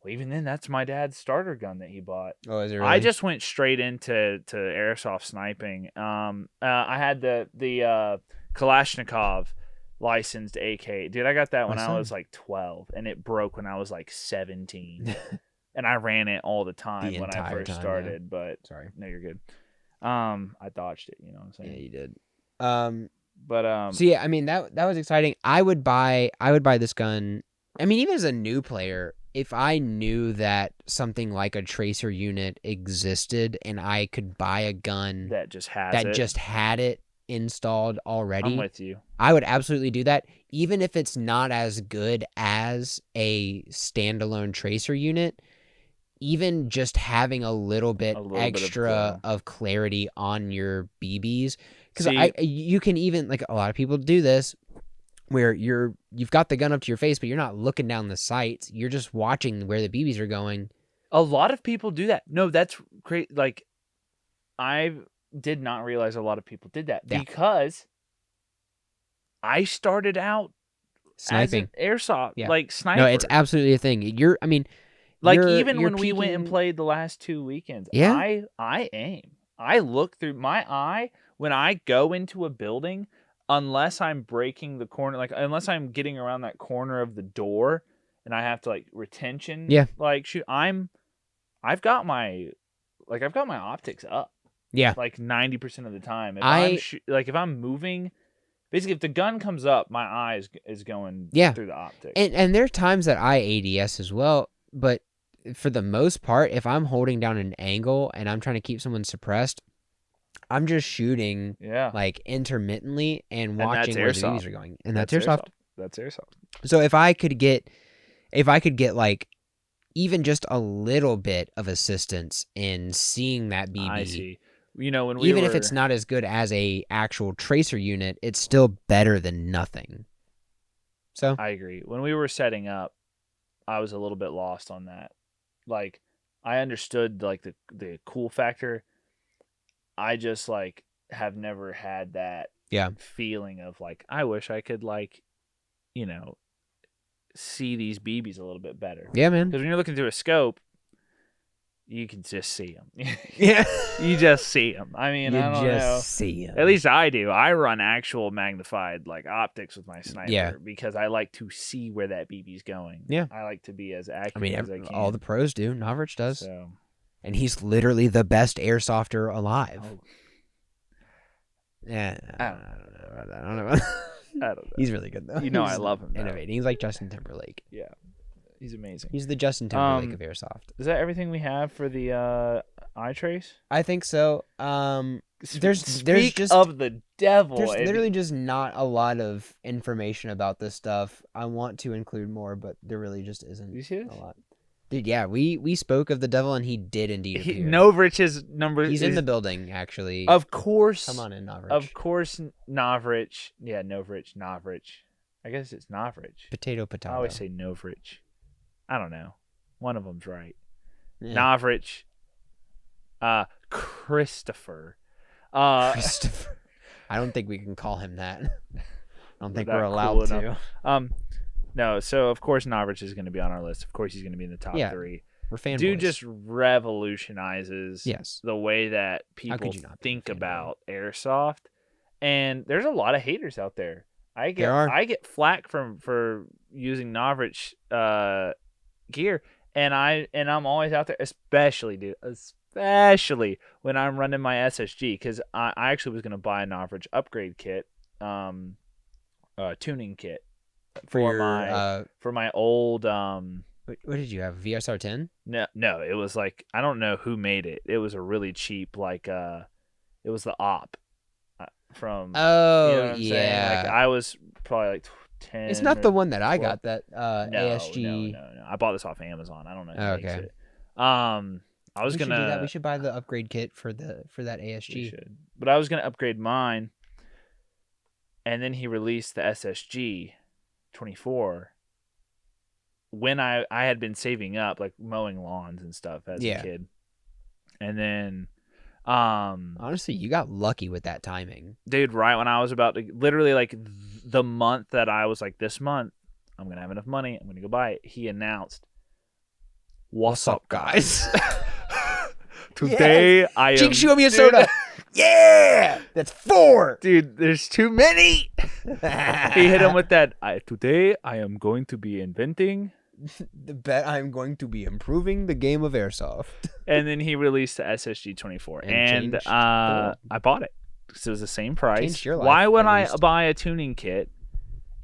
Well, even then, that's my dad's starter gun that he bought. Oh, is it really? I just went straight into airsoft sniping. I had the Kalashnikov licensed AK. Dude, I got that when I was like 12, and it broke when I was like 17. And I ran it all the time when I first started. Yeah. But sorry, no, you're good. I dodged it. You know what I'm saying? Yeah, you did. So yeah, I mean that was exciting. I would buy this gun. I mean, even as a new player, if I knew that something like a tracer unit existed and I could buy a gun that just had it installed already, I'm with you. I would absolutely do that, even if it's not as good as a standalone tracer unit. Even just having a little bit extra of clarity on your BBs, because you can even, like, a lot of people do this where you've got the gun up to your face, but you're not looking down the sights. You're just watching where the BBs are going. A lot of people do that. No, that's great. Like, I did not realize a lot of people did that because I started out sniping as an airsoft, like sniper. No, it's absolutely a thing. Even when we went and played the last 2 weekends, I aim. I look through my eye when I go into a building. Unless I'm breaking the corner, like unless I'm getting around that corner of the door and I have to like retention, like shoot, I've got my optics up. Yeah. Like 90% of the time. If I'm moving, basically if the gun comes up, my eye is going through the optics. And there are times that I ADS as well, but for the most part, if I'm holding down an angle and I'm trying to keep someone suppressed, I'm just shooting like intermittently and watching where the BBs are going. And that's airsoft. That's airsoft. So if I could get like even just a little bit of assistance in seeing that BB. I see. You know, if it's not as good as a actual tracer unit, it's still better than nothing. So I agree. When we were setting up, I was a little bit lost on that. Like, I understood like the cool factor. I just like have never had that feeling of like, I wish I could like, you know, see these BBs a little bit better. Yeah, man. Because when you're looking through a scope, you can just see them. Yeah. You just see them. I mean, I don't know. See them. At least I do. I run actual magnified like optics with my sniper because I like to see where that BB's going. Yeah. I like to be as accurate as I can. All the pros do. Novritsch does. So. And he's literally the best airsofter alive. Oh. Yeah. I don't know. I don't know. He's really good, though. You know, I love him. Innovating. He's like Justin Timberlake. Yeah. He's amazing. He's the Justin Timberlake of airsoft. Is that everything we have for the eye trace? I think so. There's just of the devil. There's literally just not a lot of information about this stuff. I want to include more, but there really just isn't you see this? A lot. Dude, yeah, we spoke of the devil, and he did indeed appear. Novrich's number. He's in the building, actually. Of course. Come on in, Novritsch. Of course, Novritsch. Yeah, Novritsch. I guess it's Novritsch. Potato. I always say Novritsch. I don't know. One of them's right. Yeah. Novritsch. Christopher. Christopher. I don't think we can call him that. I don't think we're allowed to. No, so of course Novritsch is going to be on our list. Of course he's going to be in the top 3. We're fanboys. Dude just revolutionizes the way that people think about airsoft. And there's a lot of haters out there. I get flack for using Novritsch gear, and I'm always out there, especially when I'm running my SSG, because I actually was going to buy a Novritsch upgrade kit, tuning kit for my old What did you have? VSR 10? No, it was like, I don't know who made it. It was a really cheap, like it was the op from. Oh, you know what I'm saying? Like, I was probably like 10. It's not the one that I 12. got. That ASG. No. I bought this off Amazon. I don't know. Oh, Who makes okay. it. I was gonna do that. We should buy the upgrade kit for that ASG. We should. But I was gonna upgrade mine, and then he released the SSG 24. When I had been saving up, like mowing lawns and stuff as a kid, and then honestly, you got lucky with that timing, dude. Right when I was about to, literally like the month that I was like, this month I'm gonna have enough money, I'm gonna go buy it, he announced, "What's up, guys? Today I am." Jake, show me a soda. Yeah, that's 4, dude. There's too many. He hit him with that. Today I am going to be inventing. The bet I'm going to be improving the game of airsoft. And then he released the SSG 24, and I bought it because it was the same price. Changed your life, why would I buy a tuning kit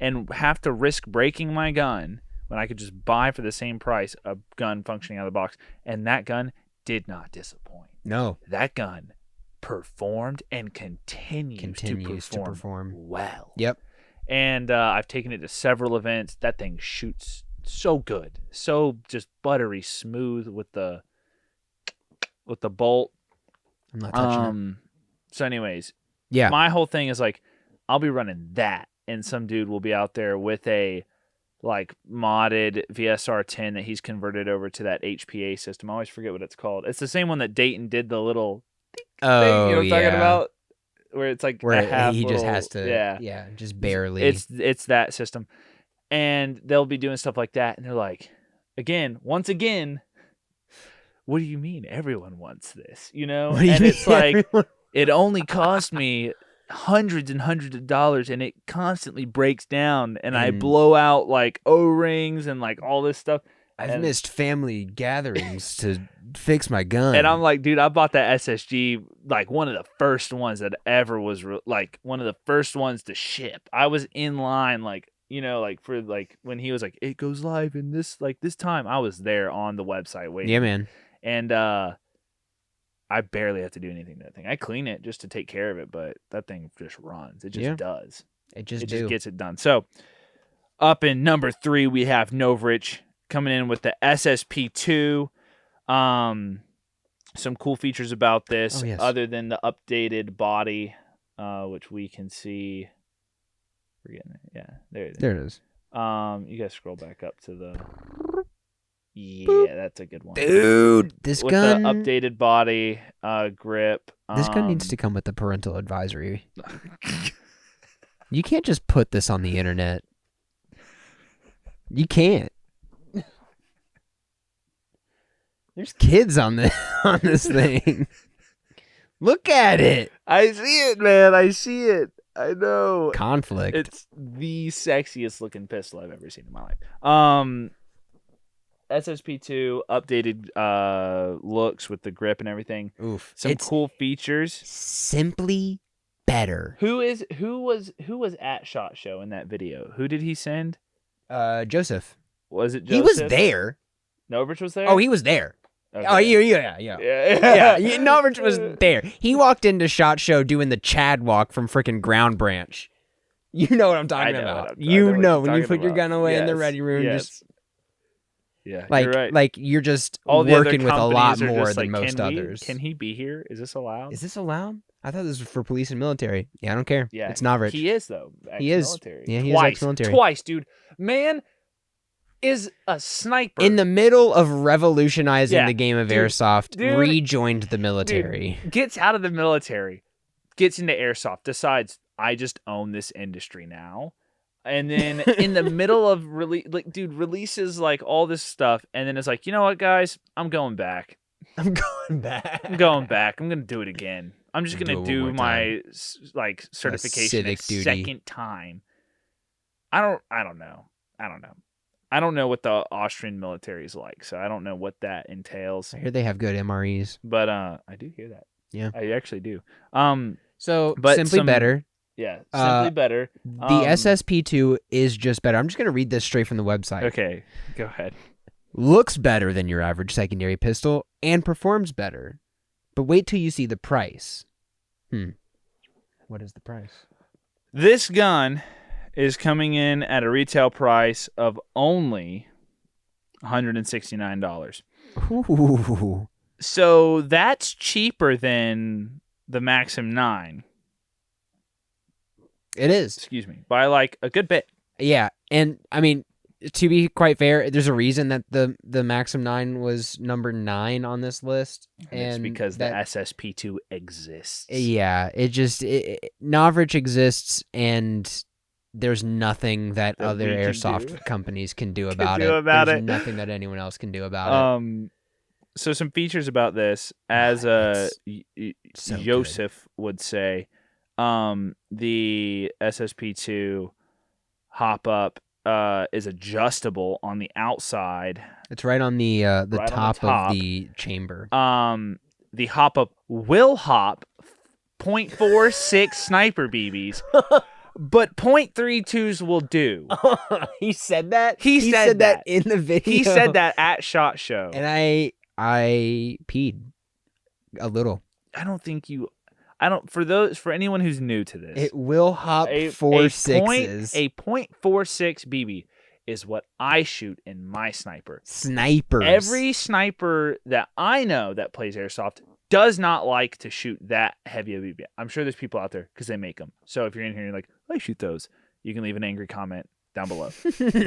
and have to risk breaking my gun when I could just buy for the same price a gun functioning out of the box? And that gun did not disappoint. No, that gun performed and continues to perform well. Yep. And I've taken it to several events. That thing shoots so good, so just buttery smooth with the bolt. I'm not touching it. So anyways, yeah, my whole thing is like, I'll be running that, and some dude will be out there with a like modded VSR 10 that he's converted over to that HPA system. I always forget what it's called. It's the same one that Dayton did the little thing, you know what I'm talking about? Where it's like where he just has to just barely. It's that system. And they'll be doing stuff like that, and they're like, once again, what do you mean everyone wants this? You know? And it's like, it only cost me hundreds and hundreds of dollars, and it constantly breaks down, and I blow out like O-rings and like all this stuff. I've missed family gatherings to fix my gun. And I'm like, dude, I bought that SSG, like one of the first ones that ever was like one of the first ones to ship. I was in line, like, you know, like for like when he was like, it goes live in this time, I was there on the website waiting. Yeah, man. And I barely have to do anything to that thing. I clean it just to take care of it, but that thing just runs. It just does. It just gets it done. So up in number 3, we have Novritsch coming in with the SSP2. Some cool features about this, other than the updated body, which we can see. We're getting it. Yeah, there it is. There it is. You guys scroll back up to the. Yeah, that's a good one, dude. This with gun, the updated body, grip. This gun needs to come with the parental advisory. You can't just put this on the internet. You can't. There's kids on this thing. Look at it. I see it, man. I see it. I know. Conflict. It's the sexiest looking pistol I've ever seen in my life. SSP2 updated looks with the grip and everything. Oof. Some cool features. Simply better. Who was at SHOT Show in that video? Who did he send? Joseph. Was it Joseph? He was there. Novritsch was there? Oh, he was there. Okay. Oh, yeah. Novritsch was there. He walked into SHOT Show doing the Chad walk from freaking Ground Branch. You know what I'm talking about. You know when you put your gun away in the ready room. Just like, you're right. Like you're just all working with a lot more than like, most others. Can he be here? Is this allowed? Is this allowed? I thought this was for police and military. Yeah, I don't care. Yeah, it's Novritsch. He is though. He is. Yeah, he is ex-military. Twice, dude. Man is a sniper. In the middle of revolutionizing the game of airsoft, rejoined the military. Gets out of the military, gets into airsoft, decides, I just own this industry now. And then in the middle of releases like all this stuff, and then it's like, you know what, guys, I'm going back. I'm going back. I'm going back. I'm gonna do it again. I'm just Do gonna it one do more my like certification a civic duty. second time. I don't know. I don't know what the Austrian military is like, so I don't know what that entails. I hear they have good MREs. But I do hear that. Yeah, I actually do. So but simply better. Yeah, simply better. The SSP2 is just better. I'm just gonna read this straight from the website. Okay, go ahead. Looks better than your average secondary pistol and performs better. But wait till you see the price. What is the price? This gun is coming in at a retail price of only $169. Ooh. So that's cheaper than the Maxim 9. It is. Excuse me. By like a good bit. Yeah, and I mean, to be quite fair, there's a reason that the Maxim 9 was number 9 on this list. And it's because the SSP2 exists. Yeah, Novritsch exists, and there's nothing that other airsoft companies can do about it. There's nothing that anyone else can do about it. So some features about this, as Joseph would say, the SSP2 hop-up is adjustable on the outside. It's right on the top of the chamber. The hop-up will hop .46 sniper BBs, but .32s will do. He said that? He said that in the video. He said that at SHOT Show. And I peed a little. For anyone who's new to this, it will hop 4.6s. A .46 BB is what I shoot in my sniper. Snipers. Every sniper that I know that plays airsoft does not like to shoot that heavy of a BB. I'm sure there's people out there because they make them. So if you're in here and you're like, I shoot those, you can leave an angry comment down below.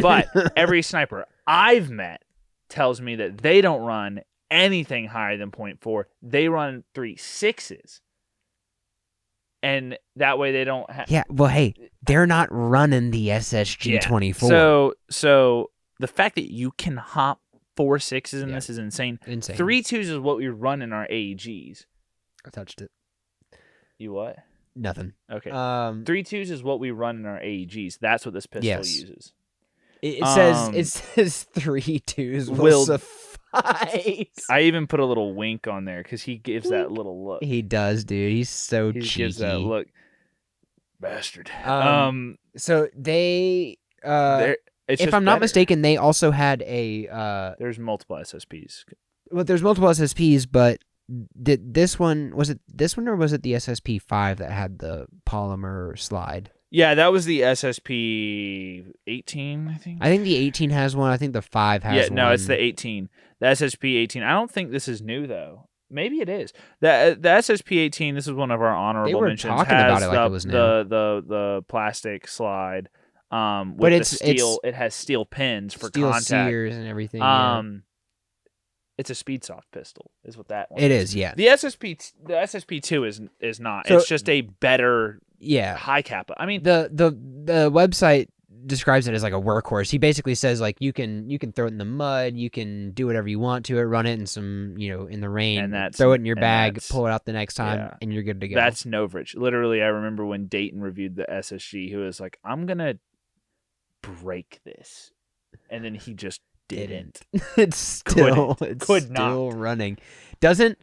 But every sniper I've met tells me that they don't run anything higher than .4. They run 3.6s. And that way they don't have... Yeah, well, hey, they're not running the SSG-24. Yeah. So the fact that you can hop 4.6s in this is insane. 3.2s is what we run in our AEGs. I touched it. You what? Nothing. Okay. 3.2s is what we run in our AEGs. That's what this pistol uses. It says 3.2s will suffice. I even put a little wink on there because he gives that little look. He does, dude. He's so cheeky. He gives that look. Bastard. So they, if I'm not mistaken, they also had a. There's multiple SSPs. Well, there's multiple SSPs, but this one was it or was it the SSP5 that had the polymer slide? Yeah, that was the SSP 18, I think. I think the 18 has one. I think the 5 has one. Yeah, no, it's the 18. The SSP 18. I don't think this is new, though. Maybe it is. The SSP 18, this is one of our honorable mentions. They were talking about it like it was new. The plastic slide. But it's steel. It has steel pins for steel contact. sears and everything. It's a Speedsoft pistol, is what that one is. Yeah. The SSP2 is not. So, it's just a better high kappa. I mean, the website describes it as like a workhorse. He basically says like you can throw it in the mud, you can do whatever you want to it, run it in some in the rain, and throw it in your bag, pull it out the next time, and you're good to go. That's Novritsch. Literally, I remember when Dayton reviewed the SSG, he was like, "I'm gonna break this," and then he just didn't. It's still running. Doesn't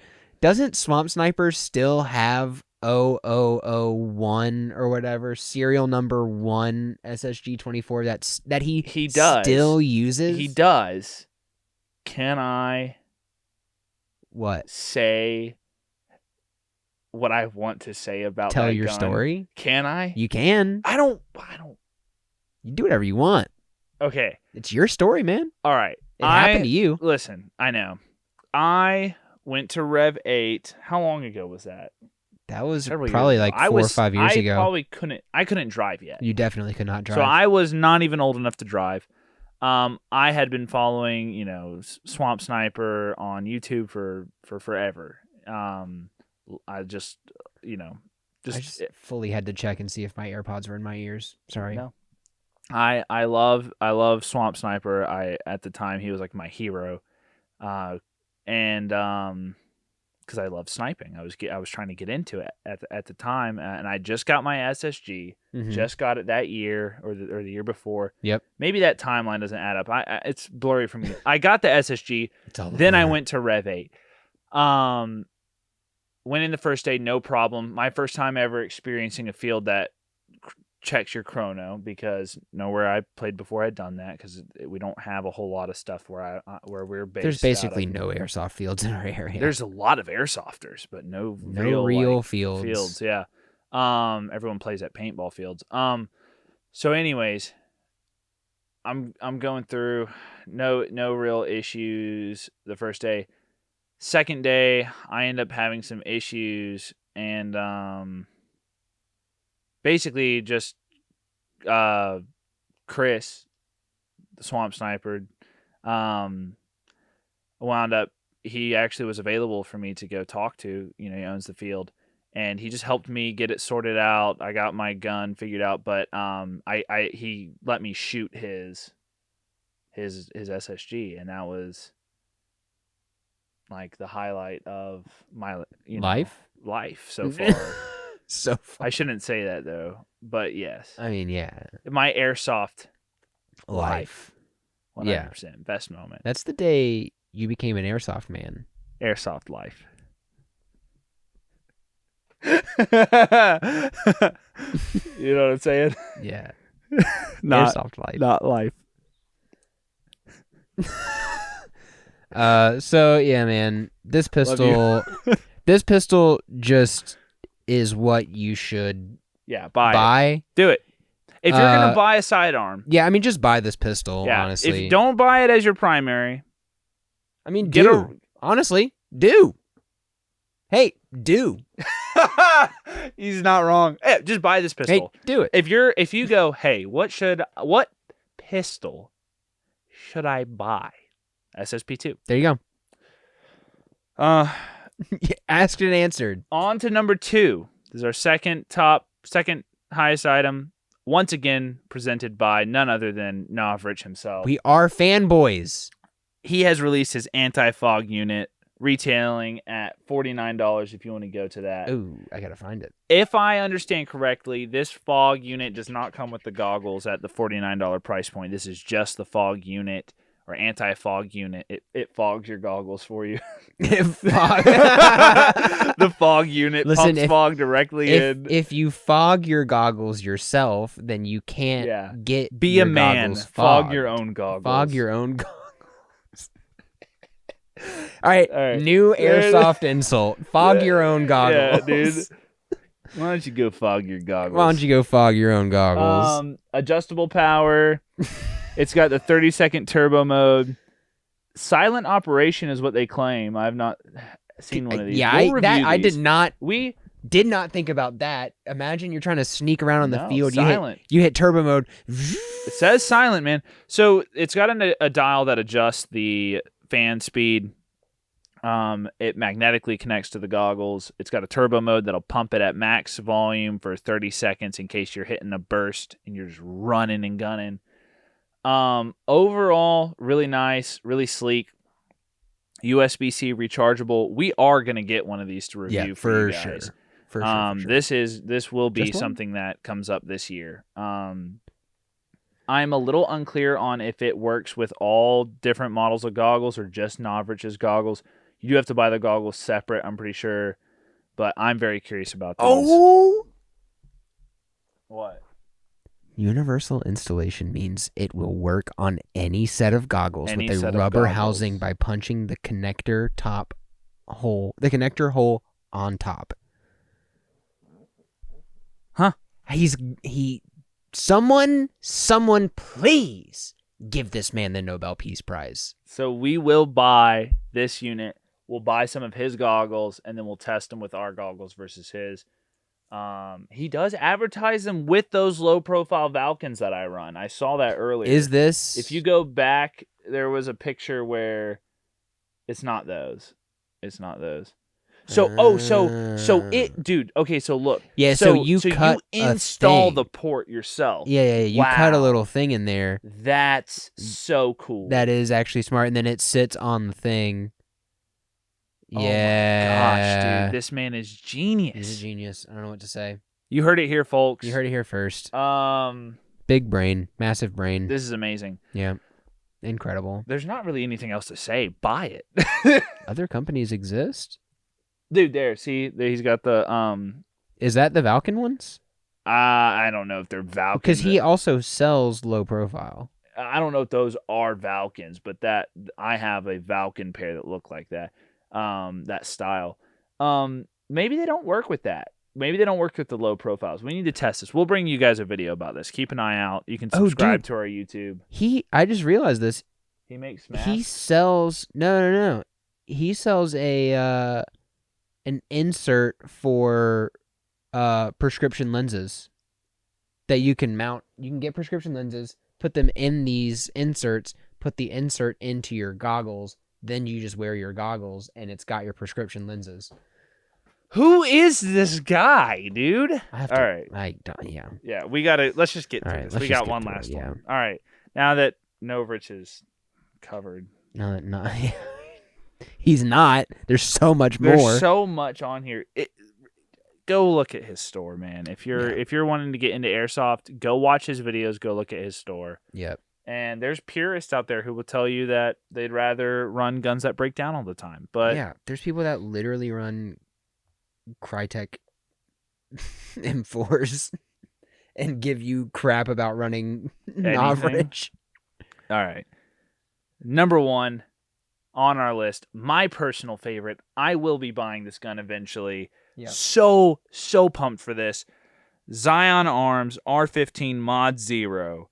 Swamp Sniper still have 0001 or whatever serial number 1 SSG-24 that he does still uses? He does. Can I say what I want to say about Tell that your gun? story? Can I? You can. I don't. You do whatever you want. Okay. It's your story, man. All right. It happened to you. Listen, I know. I went to Rev 8. How long ago was that? That was probably like 4 or 5 years ago. I couldn't drive yet. You definitely could not drive. So I was not even old enough to drive. I had been following, Swamp Sniper on YouTube for forever. I just fully had to check and see if my AirPods were in my ears. Sorry. No. I love Swamp Sniper. At the time he was like my hero, and because I love sniping, I was trying to get into it at the time, and I just got my SSG, just got it that year or the year before. Yep. Maybe that timeline doesn't add up. It's blurry for me. I got the SSG, then I went to Rev 8. Went in the first day, no problem. My first time ever experiencing a field that checks your chrono, because nowhere I played before had done that, because we don't have a whole lot of stuff where we're based. There's basically no airsoft fields in our area. There's a lot of airsofters, but no real like, fields. Yeah. Everyone plays at paintball fields. So anyways, I'm going through no real issues the first day. Second day, I end up having some issues, and basically just Chris, the Swamp Sniper, wound up, he actually was available for me to go talk to. He owns the field, and he just helped me get it sorted out. I got my gun figured out, but he let me shoot his SSG, and that was like the highlight of my life so far. So far. I shouldn't say that though, but yes. I mean, yeah. My airsoft life. 100% best moment. That's the day you became an airsoft man. Airsoft life. You know what I'm saying? Yeah. Not airsoft life. Not life. So yeah, man, this pistol just is what you should buy. Do it. If you're gonna buy a sidearm. Yeah, I mean, just buy this pistol, honestly. If you don't buy it as your primary. I mean, honestly, do. Hey, do. He's not wrong. Hey, just buy this pistol. Hey, do it. If you go, hey, what pistol should I buy? SSP2. There you go. Asked and answered. On to number 2. This is our second highest item. Once again, presented by none other than Novritsch himself. We are fanboys. He has released his anti-fog unit, retailing at $49 if you want to go to that. Ooh, I gotta find it. If I understand correctly, this fog unit does not come with the goggles at the $49 price point. This is just the fog unit. Or anti-fog unit. It fogs your goggles for you. The fog unit pumps fog directly in. If you fog your goggles yourself, then you can't be a man. Fog your own goggles. Fog your own goggles. All right. New airsoft insult. Fog your own goggles. Yeah, dude. Why don't you go fog your goggles? Why don't you go fog your own goggles? Adjustable power. It's got the 30-second turbo mode. Silent operation is what they claim. I've not seen one of these. Yeah, I did not. We did not think about that. Imagine you're trying to sneak around on the field. Silent. You hit turbo mode. It says silent, man. So it's got a dial that adjusts the fan speed. It magnetically connects to the goggles. It's got a turbo mode that'll pump it at max volume for 30 seconds in case you're hitting a burst and you're just running and gunning. Overall, really nice, really sleek. USB-C rechargeable. We are gonna get one of these to review for you guys. For sure. This will be something that comes up this year. I'm a little unclear on if it works with all different models of goggles or just Novritsch's goggles. You do have to buy the goggles separate, I'm pretty sure, but I'm very curious about these. Oh, what? Universal installation means it will work on any set of goggles with a rubber housing by punching the connector hole on top. Huh? Someone please give this man the Nobel Peace Prize. So we will buy this unit. We'll buy some of his goggles and then we'll test them with our goggles versus his. He does advertise them with those low profile Valkyns that I run. I saw that earlier. If you go back, there was a picture where it's not those. So it, dude. Okay, so look. Yeah, so you cut you install a the thing. port yourself. Yeah, you cut a Wow. little thing in there. That's so cool. That is actually smart, and then it sits on the thing. Oh my gosh, dude. This man is genius. He's a genius. I don't know what to say. You heard it here, folks. You heard it here first. Big brain. Massive brain. This is amazing. Yeah. Incredible. There's not really anything else to say. Buy it. Other companies exist? Dude, he's got the Is that the Valken ones? I don't know if they're Valken. Because he also sells low profile. I don't know if those are Valkens, but that I have a Valken pair that look like that. That style. Maybe they don't work with that. Maybe they don't work with the low profiles. We need to test this. We'll bring you guys a video about this. Keep an eye out. You can subscribe to our YouTube. I just realized this. He makes masks. He sells no. He sells an insert for prescription lenses that you can mount. You can get prescription lenses, put them in these inserts, put the insert into your goggles, then you just wear your goggles and it's got your prescription lenses. Who is this guy, dude? All right. Yeah, let's just get through this. We got one last one. All right. Now that Novritsch is covered. No. He's not. There's so much more. There's so much on here. Go look at his store, man. If you're wanting to get into airsoft, go watch his videos, go look at his store. Yep. And there's purists out there who will tell you that they'd rather run guns that break down all the time. But yeah, there's people that literally run Crytek M4s and give you crap about running Novritsch. All right. Number 1 on our list, my personal favorite. I will be buying this gun eventually. Yep. So pumped for this. Zion Arms R15 Mod 0.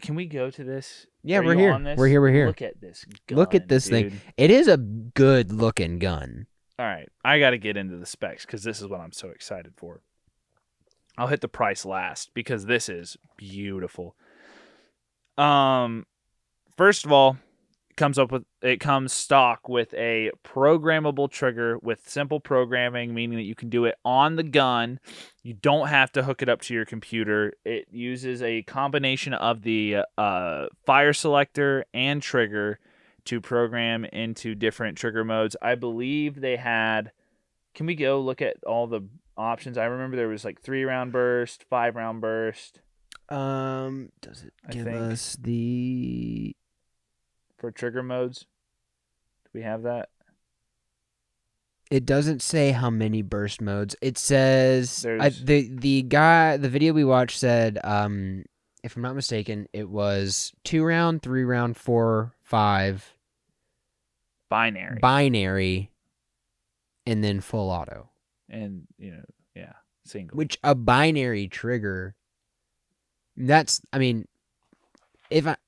Can we go to this? Yeah, we're here. We're here. Look at this gun. Look at this thing. It is a good looking gun. All right, I got to get into the specs because this is what I'm so excited for. I'll hit the price last because this is beautiful. First of all, it comes stock with a programmable trigger with simple programming, meaning that you can do it on the gun. You don't have to hook it up to your computer. It uses a combination of the fire selector and trigger to program into different trigger modes. I believe they had... Can we go look at all the options? I remember there was like 3-round burst, 5-round burst. Does it give us the... For trigger modes? Do we have that? It doesn't say how many burst modes. It says... the video we watched said, if I'm not mistaken, it was 2-round, 3-round, 4, 5... Binary, and then full auto. And, single. Which a binary trigger, if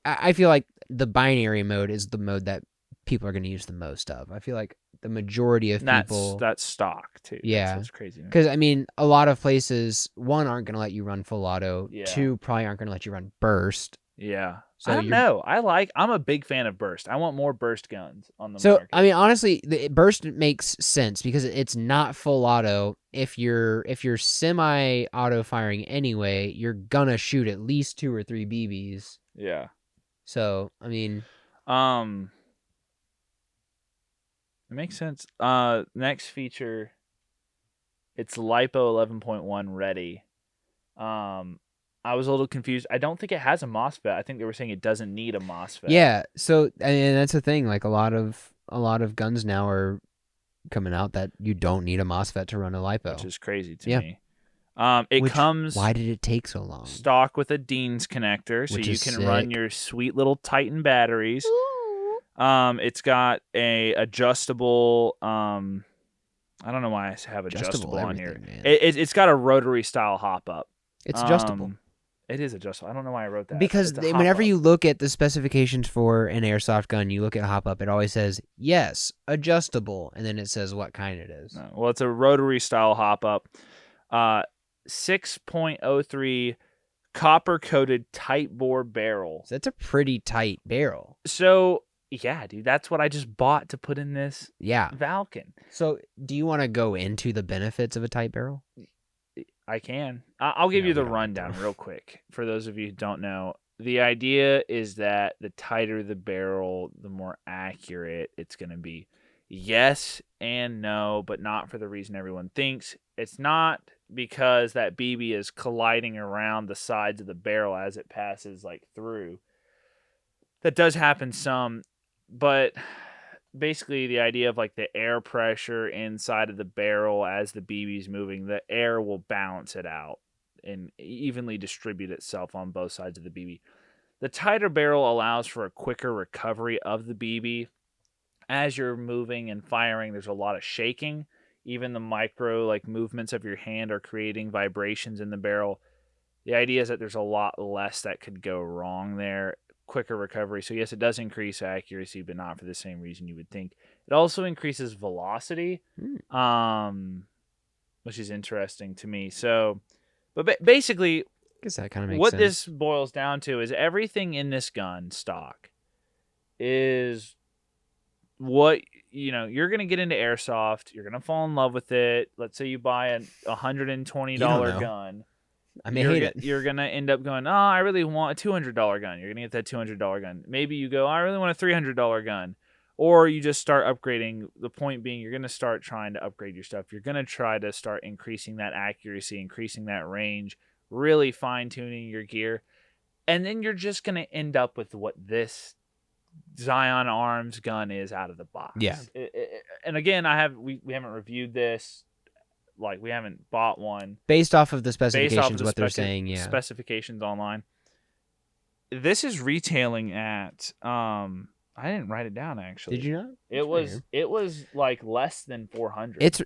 I feel like the binary mode is the mode that people are going to use the most of. I feel like the majority of people... That's stock, too. Yeah. That's crazy. Because, a lot of places, 1, aren't going to let you run full auto. Yeah. 2, probably aren't going to let you run burst. Yeah. So I don't know. I'm a big fan of burst. I want more burst guns on the market. Honestly, the burst makes sense because it's not full auto. If you're semi-auto firing anyway, you're gonna shoot at least 2 or 3 BBs. Yeah. So, it makes sense. Next feature, it's LiPo 11.1 ready. I was a little confused. I don't think it has a MOSFET. I think they were saying it doesn't need a MOSFET. Yeah, so and that's the thing. Like a lot of guns now are coming out that you don't need a MOSFET to run a LiPo, which is crazy to me. It comes. Why did it take so long? Stock with a Dean's connector, so you can run your sweet little Titan batteries. It's got a adjustable. I don't know why I have adjustable on here. It's got a rotary style hop up. It's adjustable. It is adjustable. I don't know why I wrote that. Because whenever you look at the specifications for an airsoft gun, you look at hop-up, it always says, yes, adjustable, and then it says what kind it is. No. Well, it's a rotary-style hop-up. 6.03 copper-coated tight bore barrel. So that's a pretty tight barrel. So Yeah, dude, that's what I just bought to put in this Yeah. Falcon. So, do you want to go into the benefits of a tight barrel? I can. I'll give No, you we the don't have to. rundown real quick for those of you who don't know. The idea is that the tighter the barrel, the more accurate it's going to be. Yes and no, but not for the reason everyone thinks. It's not because that BB is colliding around the sides of the barrel as it passes like through. That does happen some, but basically the idea of like the air pressure inside of the barrel as the BB is moving, the air will balance it out and evenly distribute itself on both sides of the BB. The tighter barrel allows for a quicker recovery of the BB. As you're moving and firing, there's a lot of shaking. Even the micro like movements of your hand are creating vibrations in the barrel. The idea is that there's a lot less that could go wrong there. Quicker recovery. So yes, it does increase accuracy, but not for the same reason you would think. It also increases velocity, which is interesting to me. So, but basically, I guess that kind of makes what sense. this boils down to is everything in this gun stock is what you're gonna get into airsoft. You're gonna fall in love with it. Let's say you buy a $120 gun. I may hate it. You're going to end up going, oh, I really want a $200 gun. You're going to get that $200 gun. Maybe you go, I really want a $300 gun. Or you just start upgrading. The point being, you're going to start trying to upgrade your stuff. You're going to try to start increasing that accuracy, increasing that range, really fine-tuning your gear. And then you're just going to end up with what this Zion Arms gun is out of the box. Yeah. And again, we haven't reviewed this. Like, we haven't bought one. Based off of the specifications, what they're saying, yeah. Specifications online. This is retailing at, I didn't write it down, actually. Did you not? It was like less than 400. It's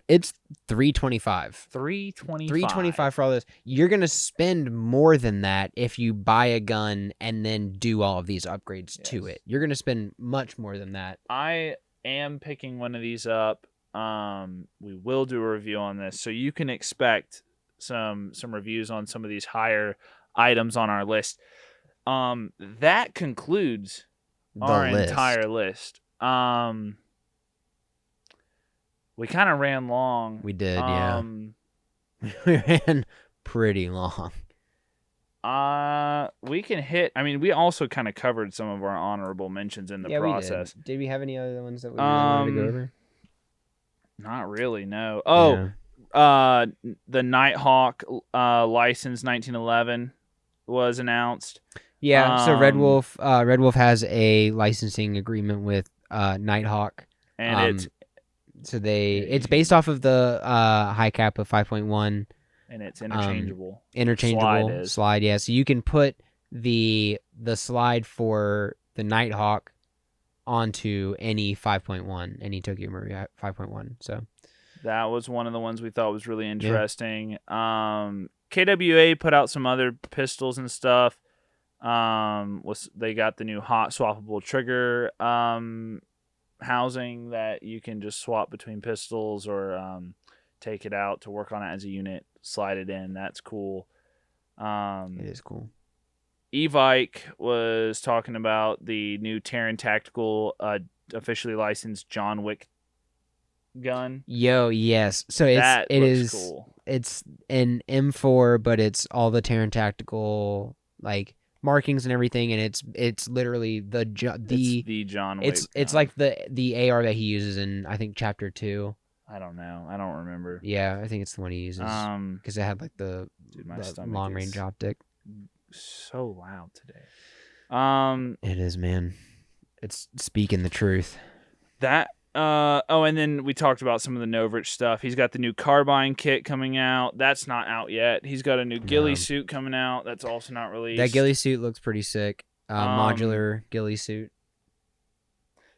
$325. $325 for all this. You're going to spend more than that if you buy a gun and then do all of these upgrades to it. You're going to spend much more than that. I am picking one of these up. We will do a review on this, so you can expect some reviews on some of these higher items on our list. That concludes our entire list. We kind of ran long. We did, yeah. We ran pretty long. We can hit. I mean, we also kind of covered some of our honorable mentions in the process. Did we have any other ones that we really wanted to go over? Not really, no. Oh, yeah. The Nighthawk license 1911 was announced. Yeah, so Red Wolf has a licensing agreement with Nighthawk, and it's based off of the high cap of 5.1, and it's interchangeable. Slide, yeah. So you can put the slide for the Nighthawk onto any 5.1, any Tokyo Marui 5.1. So that was one of the ones we thought was really interesting. Yeah. KWA put out some other pistols and stuff. They got the new hot swappable trigger housing that you can just swap between pistols or take it out to work on it as a unit, slide it in. That's cool. It is cool. Evike was talking about the new Terran Tactical officially licensed John Wick gun. Yo, yes. So it is cool. It's an M4, but it's all the Terran Tactical like markings and everything, and it's literally the John Wick. It's like the AR that he uses in, I think, Chapter 2. I don't know. I don't remember. Yeah, I think it's the one he uses because it had like the long range optic. So loud today. It is, man. It's speaking the truth. That and then we talked about some of the Novritsch stuff. He's got the new carbine kit coming out. That's not out yet. He's got a new ghillie suit coming out. That's also not released. That ghillie suit looks pretty sick. Modular ghillie suit.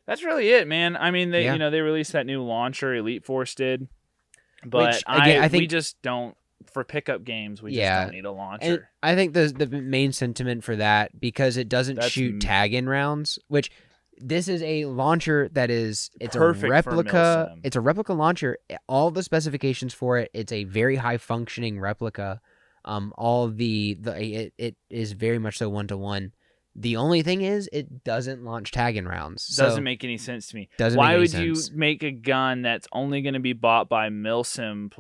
That's really it, man. I mean, they they released that new launcher. Elite Force did, but I think we just don't. For pickup games, we just don't need a launcher. And I think the main sentiment for that, because it doesn't shoot tag-in rounds, which this is a launcher that it's perfect a replica. It's a replica launcher. All the specifications for it. It's a very high functioning replica. It is very much so 1-to-1. The only thing is, it doesn't launch tagging rounds. Doesn't make any sense to me. Doesn't Why make any would sense. you make a gun that's only going to be bought by milsim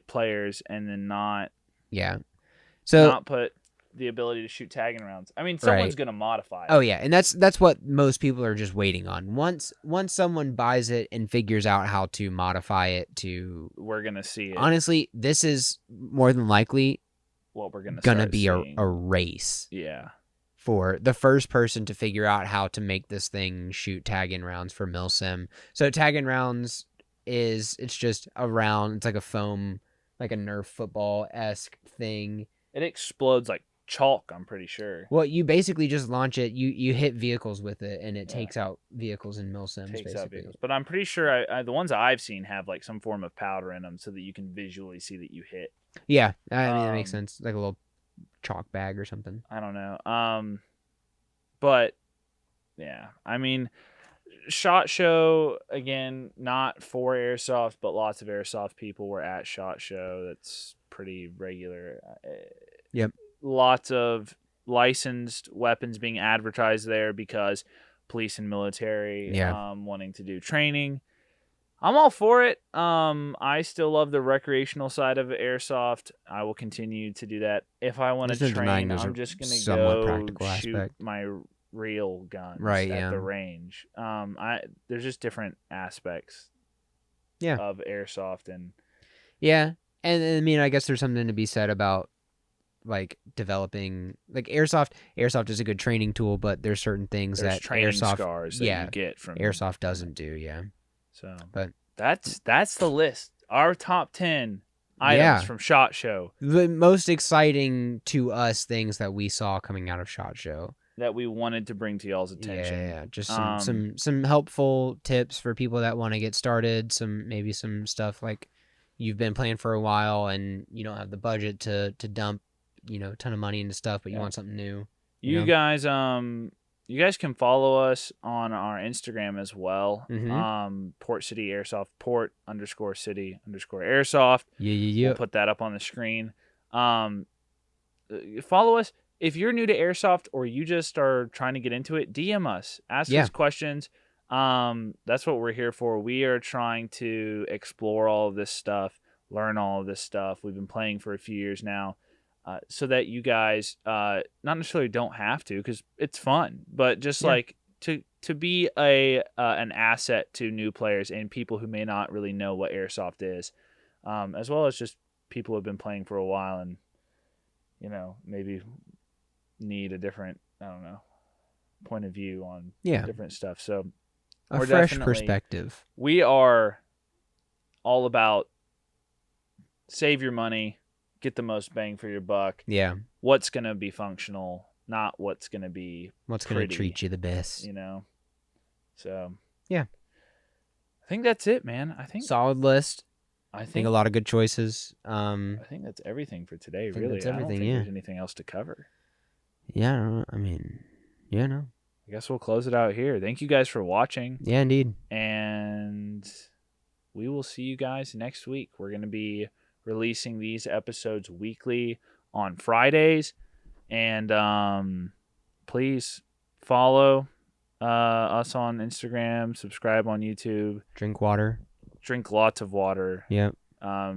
players and then not Yeah. So not put the ability to shoot tagging rounds? I mean, someone's Right. going to modify it. Oh yeah, and that's what most people are just waiting on. Once someone buys it and figures out how to modify it to, We're going to see it. honestly, this is more than likely What we're going to gonna be a race Yeah. for the first person to figure out how to make this thing shoot tag-in rounds for milsim. So tag-in rounds it's just a round. It's like a foam, like a Nerf football-esque thing. It explodes like chalk, I'm pretty sure. Well, you basically just launch it. You hit vehicles with it, and it Yeah. takes out vehicles in milsims. Takes basically. out vehicles. But I'm pretty sure the ones I've seen have like some form of powder in them so that you can visually see that you hit. Yeah, I mean that makes Um, sense. Like a little chalk bag or something. I don't know. But yeah, I mean, SHOT Show, again, not for Airsoft, but lots of Airsoft people were at SHOT Show. That's pretty regular. Yep. Lots of licensed weapons being advertised there because police and military wanting to do training. I'm all for it. I still love the recreational side of Airsoft. I will continue to do that. If I want to There's no denying train, there's I'm a just going to somewhat go practical shoot aspect. my real guns Right, at yeah. the range. There's just different aspects Yeah. of Airsoft. And Yeah, and I mean I guess there's something to be said about like developing like Airsoft. Airsoft is a good training tool, but there's certain things there's that training Airsoft scars that you get from Airsoft doesn't do. Yeah. So But that's the list. Our top 10 items from SHOT Show the most exciting to us things that we saw coming out of SHOT Show. that we wanted to bring to y'all's attention. Yeah, just some helpful tips for people that want to get started. Maybe some stuff like you've been playing for a while and you don't have the budget to dump, a ton of money into stuff, but you want something new. You guys can follow us on our Instagram as well. Port City Airsoft, Port_City_Airsoft. Yeah. We'll put that up on the screen. Follow us. If you're new to Airsoft or you just are trying to get into it, DM us. Ask us questions. That's what we're here for. We are trying to explore all of this stuff, learn all of this stuff. We've been playing for a few years now. So that you guys not necessarily don't have to, because it's fun, but just like to be an asset to new players and people who may not really know what Airsoft is, as well as just people who have been playing for a while and maybe need a different point of view on different stuff. So a fresh perspective. We are all about save your money, get the most bang for your buck. Yeah. What's going to be functional, not what's going to be what's going to treat you the best. So, yeah. I think that's it, man. I think solid list. I think a lot of good choices. I think that's everything for today, really. That's everything, I don't think there's anything else to cover. Yeah, I mean, no. I guess we'll close it out here. Thank you guys for watching. Yeah, indeed. And we will see you guys next week. We're going to be releasing these episodes weekly on Fridays, and please follow us on Instagram, subscribe on YouTube, drink water, drink lots of water. Yep.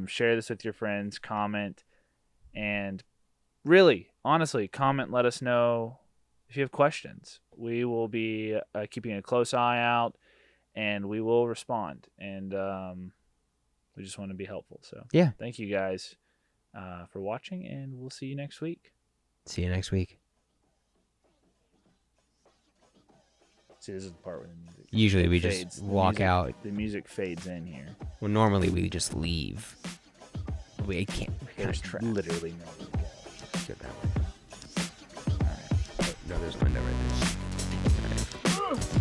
Share this with your friends, comment, and really, honestly, comment. Let us know if you have questions. We will be keeping a close eye out, and we will respond. And we just want to be helpful. So yeah, thank you guys for watching, and we'll see you next week. See you next week. See, this is the part where the music usually we fades. Just walk out. The music fades in here. Well, normally we just leave. We can't. There's literally no way to go. Get that way. All right. No, there's a window right there. All right.